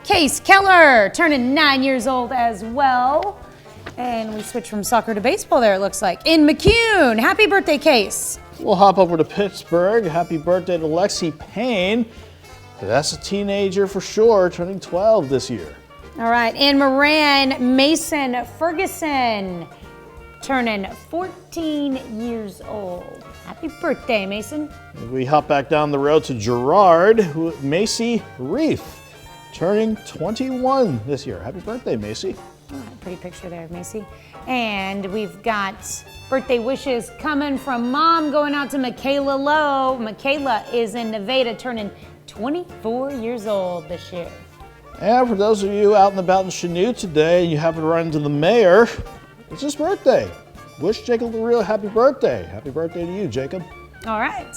Case Keller, turning 9 years old as well. And we switch from soccer to baseball there, it looks like. In McCune, happy birthday, Case. We'll hop over to Pittsburgh. Happy birthday to Lexi Payne. That's a teenager for sure, turning 12 this year. All right, in Moran, Mason Ferguson, turning 14 years old. Happy birthday, Mason. We hop back down the road to Girard, Macy Reef. turning 21 this year. Happy birthday, Macy. Pretty picture there of Macy. And we've got birthday wishes coming from Mom going out to Michaela Lowe. Michaela is in Nevada, turning 24 years old this year. And for those of you out and about in Chanute today and you happen to run into the mayor, it's his birthday. Wish Jacob a real happy birthday. Happy birthday to you, Jacob. All right.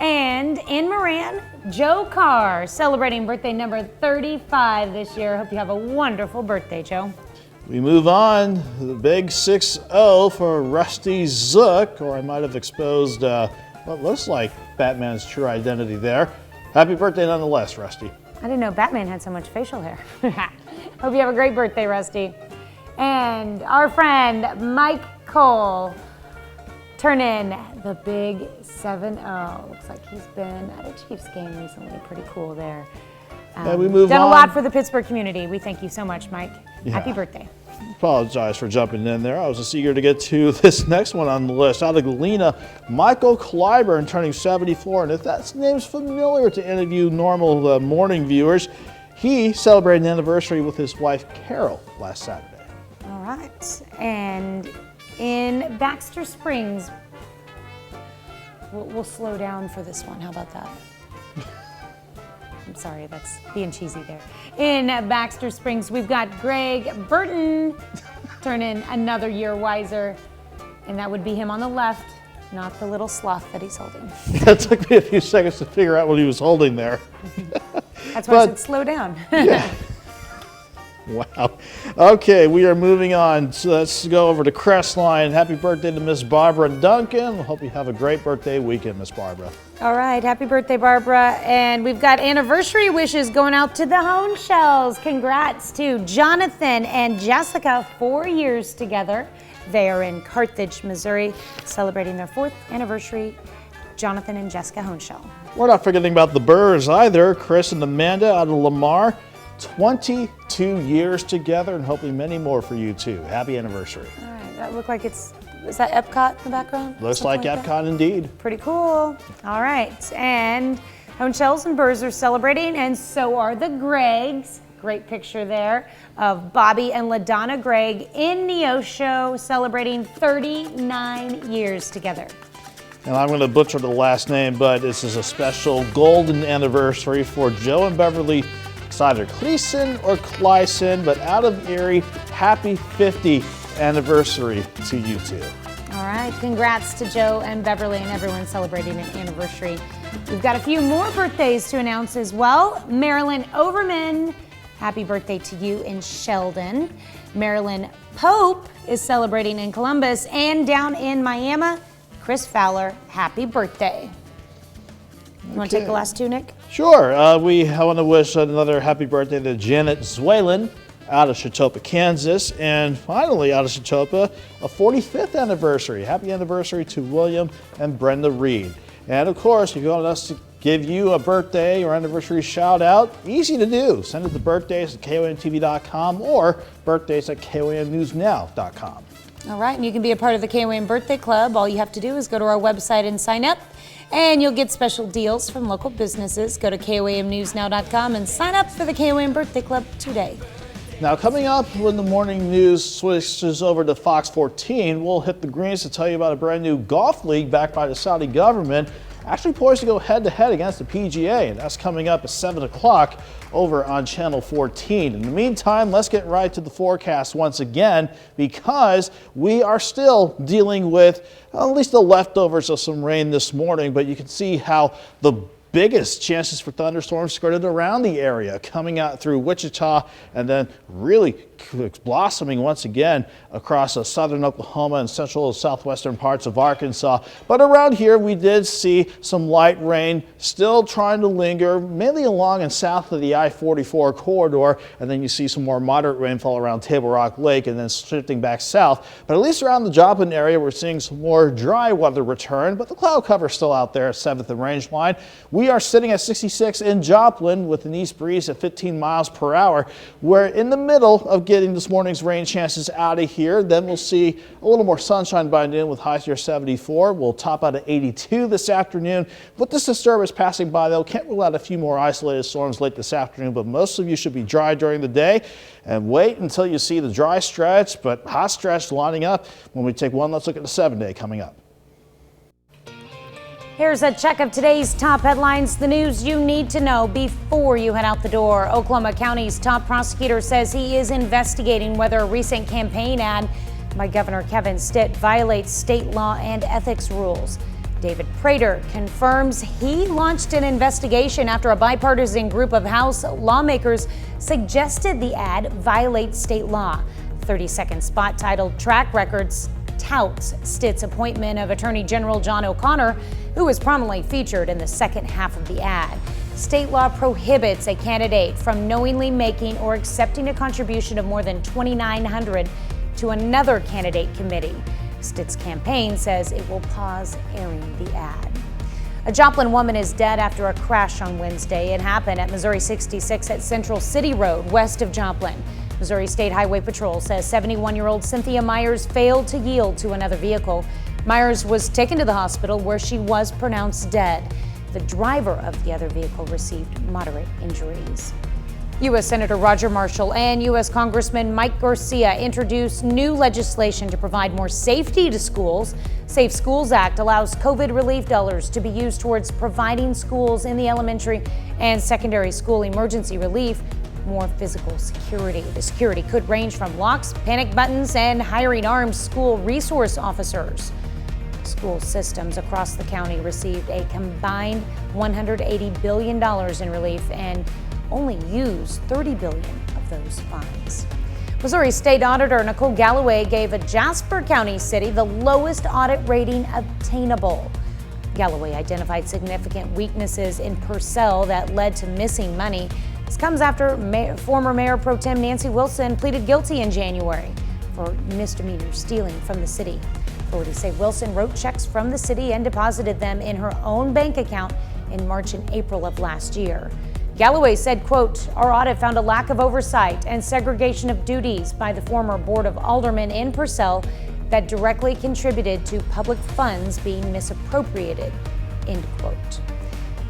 And in Moran, Joe Carr celebrating birthday number 35 this year. Hope you have a wonderful birthday, Joe. We move on to the big 6-0 for Rusty Zook, or I might have exposed what looks like Batman's true identity there. Happy birthday nonetheless, Rusty. I didn't know Batman had so much facial hair. Hope you have a great birthday, Rusty. And our friend Mike Cole turning the big 7-0. Looks like he's been at a Chiefs game recently. Pretty cool there. And we move done on. a lot for the Pittsburgh community. We thank you so much, Mike. Yeah. Happy birthday. Apologize for jumping in there. I was just eager to get to this next one on the list. Out of Galena, Michael Clyburn turning 74. And if that name's familiar to any of you normal morning viewers, he celebrated an anniversary with his wife, Carol, last Saturday. All right. And in Baxter Springs, we'll slow down for this one. How about that? I'm sorry, that's being cheesy there. In Baxter Springs, we've got Greg Burton turning another year wiser. And that would be him on the left, not the little sloth that he's holding. It took me a few seconds to figure out what he was holding there. That's why I said slow down. Yeah. Wow. Okay, we are moving on. So let's go over to Crestline. Happy birthday to Miss Barbara Duncan. Hope you have a great birthday weekend, Miss Barbara. All right, happy birthday, Barbara. And we've got anniversary wishes going out to the Hone Shells. Congrats to Jonathan and Jessica, 4 years together. They are in Carthage, Missouri, celebrating their 4th anniversary. Jonathan and Jessica Honeshell. We're not forgetting about the Burrs either. Chris and Amanda out of Lamar. 22 years together, and hopefully many more for you too. Happy anniversary. All right, that look like is that Epcot in the background? Looks Something like Epcot that? indeed. Pretty cool. All right, and Honeshells and Burrs are celebrating, and so are the Gregs. Great picture there of Bobby and LaDonna Gregg in Neosho celebrating 39 years together. And I'm going to butcher the last name, but this is a special golden anniversary for Joe and Beverly. It's either Cleason or Clyson, but out of Erie, happy 50th anniversary to you two. All right, congrats to Joe and Beverly and everyone celebrating an anniversary. We've got a few more birthdays to announce as well. Marilyn Overman, happy birthday to you in Sheldon. Marilyn Pope is celebrating in Columbus, and down in Miami, Chris Fowler, happy birthday. You want to take the last two, Nick? Sure. I want to wish another happy birthday to Janet Zwalen out of Chautauqua, Kansas. And finally, out of Chautauqua, a 45th anniversary. Happy anniversary to William and Brenda Reed. And of course, if you want us to give you a birthday or anniversary shout out, easy to do. Send it to birthdays@KOAMTV.com or birthdays@KOAMNewsNow.com. All right, and you can be a part of the KOAM Birthday Club. All you have to do is go to our website and sign up, and you'll get special deals from local businesses. Go to KOAMNewsNow.com and sign up for the KOAM Birthday Club today. Now, coming up when the morning news switches over to Fox 14, we'll hit the greens to tell you about a brand new golf league backed by the Saudi government, actually poised to go head-to-head against the PGA, and that's coming up at 7 o'clock over on Channel 14. In the meantime, let's get right to the forecast once again, because we are still dealing with at least the leftovers of some rain this morning, but you can see how the biggest chances for thunderstorms skirted around the area, coming out through Wichita and then really blossoming once again across southern Oklahoma and central and southwestern parts of Arkansas. But around here we did see some light rain still trying to linger, mainly along and south of the I-44 corridor, and then you see some more moderate rainfall around Table Rock Lake and then shifting back south. But at least around the Joplin area we're seeing some more dry weather return, but the cloud cover is still out there at 7th and Rangeline. We we are sitting at 66 in Joplin with an east breeze at 15 miles per hour. We're in the middle of getting this morning's rain chances out of here. Then we'll see a little more sunshine by noon with highs near 74. We'll top out at 82 this afternoon. With this disturbance passing by, though, can't rule out a few more isolated storms late this afternoon, but most of you should be dry during the day. And wait until you see the dry stretch, but hot stretch lining up when we take one last look at the 7-day coming up. Here's a check of today's top headlines, the news you need to know before you head out the door. Oklahoma County's top prosecutor says he is investigating whether a recent campaign ad by Governor Kevin Stitt violates state law and ethics rules. David Prater confirms he launched an investigation after a bipartisan group of House lawmakers suggested the ad violates state law. 30-second spot titled Track Records touts Stitt's appointment of Attorney General John O'Connor, who was prominently featured in the second half of the ad. State law prohibits a candidate from knowingly making or accepting a contribution of more than $2,900 to another candidate committee. Stitt's campaign says it will pause airing the ad. A Joplin woman is dead after a crash on Wednesday. It happened at Missouri 66 at Central City Road, west of Joplin. Missouri State Highway Patrol says 71-year-old Cynthia Myers failed to yield to another vehicle. Myers was taken to the hospital where she was pronounced dead. The driver of the other vehicle received moderate injuries. U.S. Senator Roger Marshall and U.S. Congressman Mike Garcia introduced new legislation to provide more safety to schools. Safe Schools Act allows COVID relief dollars to be used towards providing schools in the elementary and secondary school emergency relief more physical security. The security could range from locks, panic buttons, and hiring armed school resource officers. School systems across the county received a combined $180 billion in relief and only used $30 billion of those funds. Missouri State Auditor Nicole Galloway gave a Jasper County city the lowest audit rating obtainable. Galloway identified significant weaknesses in Purcell that led to missing money. This comes after former Mayor Pro Tem Nancy Wilson pleaded guilty in January for misdemeanor stealing from the city. Authorities say Wilson wrote checks from the city and deposited them in her own bank account in March and April of last year. Galloway said, quote, "Our audit found a lack of oversight and segregation of duties by the former Board of Aldermen in Purcell that directly contributed to public funds being misappropriated," end quote.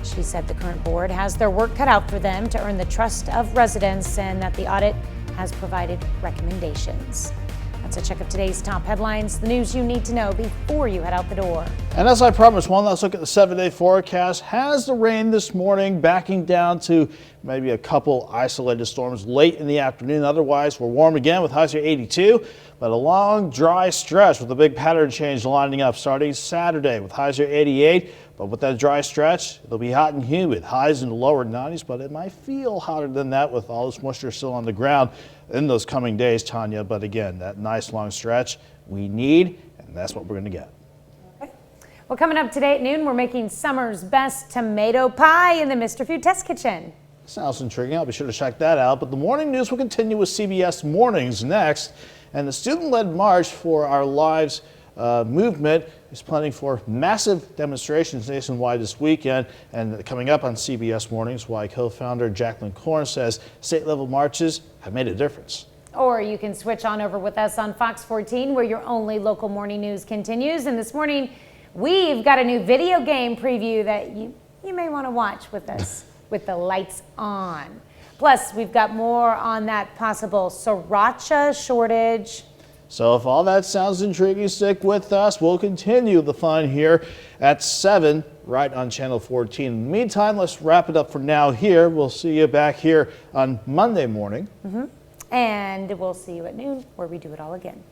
She said the current board has their work cut out for them to earn the trust of residents and that the audit has provided recommendations. That's a check of today's top headlines, the news you need to know before you head out the door. And as I promised, one last look at the 7-day forecast. Has the rain this morning backing down to maybe a couple isolated storms late in the afternoon. Otherwise, we're warm again with highs near 82, but a long dry stretch with a big pattern change lining up starting Saturday with highs near 88. But with that dry stretch, it'll be hot and humid, highs in the lower 90s, but it might feel hotter than that with all this moisture still on the ground in those coming days, Tanya. But again, that nice long stretch we need, and that's what we're going to get. Okay. Well, coming up today at noon, we're making summer's best tomato pie in the Mr. Food Test Kitchen. Sounds intriguing. I'll be sure to check that out. But the morning news will continue with CBS Mornings next. And the student-led march for Our Lives movement is planning for massive demonstrations nationwide this weekend. And coming up on CBS Mornings, why co-founder Jacqueline Korn says state-level marches have made a difference. Or you can switch on over with us on Fox 14, where your only local morning news continues. And this morning, we've got a new video game preview that you may want to watch with us with the lights on. Plus, we've got more on that possible sriracha shortage. So if all that sounds intriguing, stick with us. We'll continue the fun here at 7 right on Channel 14. In the meantime, let's wrap it up for now here. We'll see you back here on Monday morning. And we'll see you at noon where we do it all again.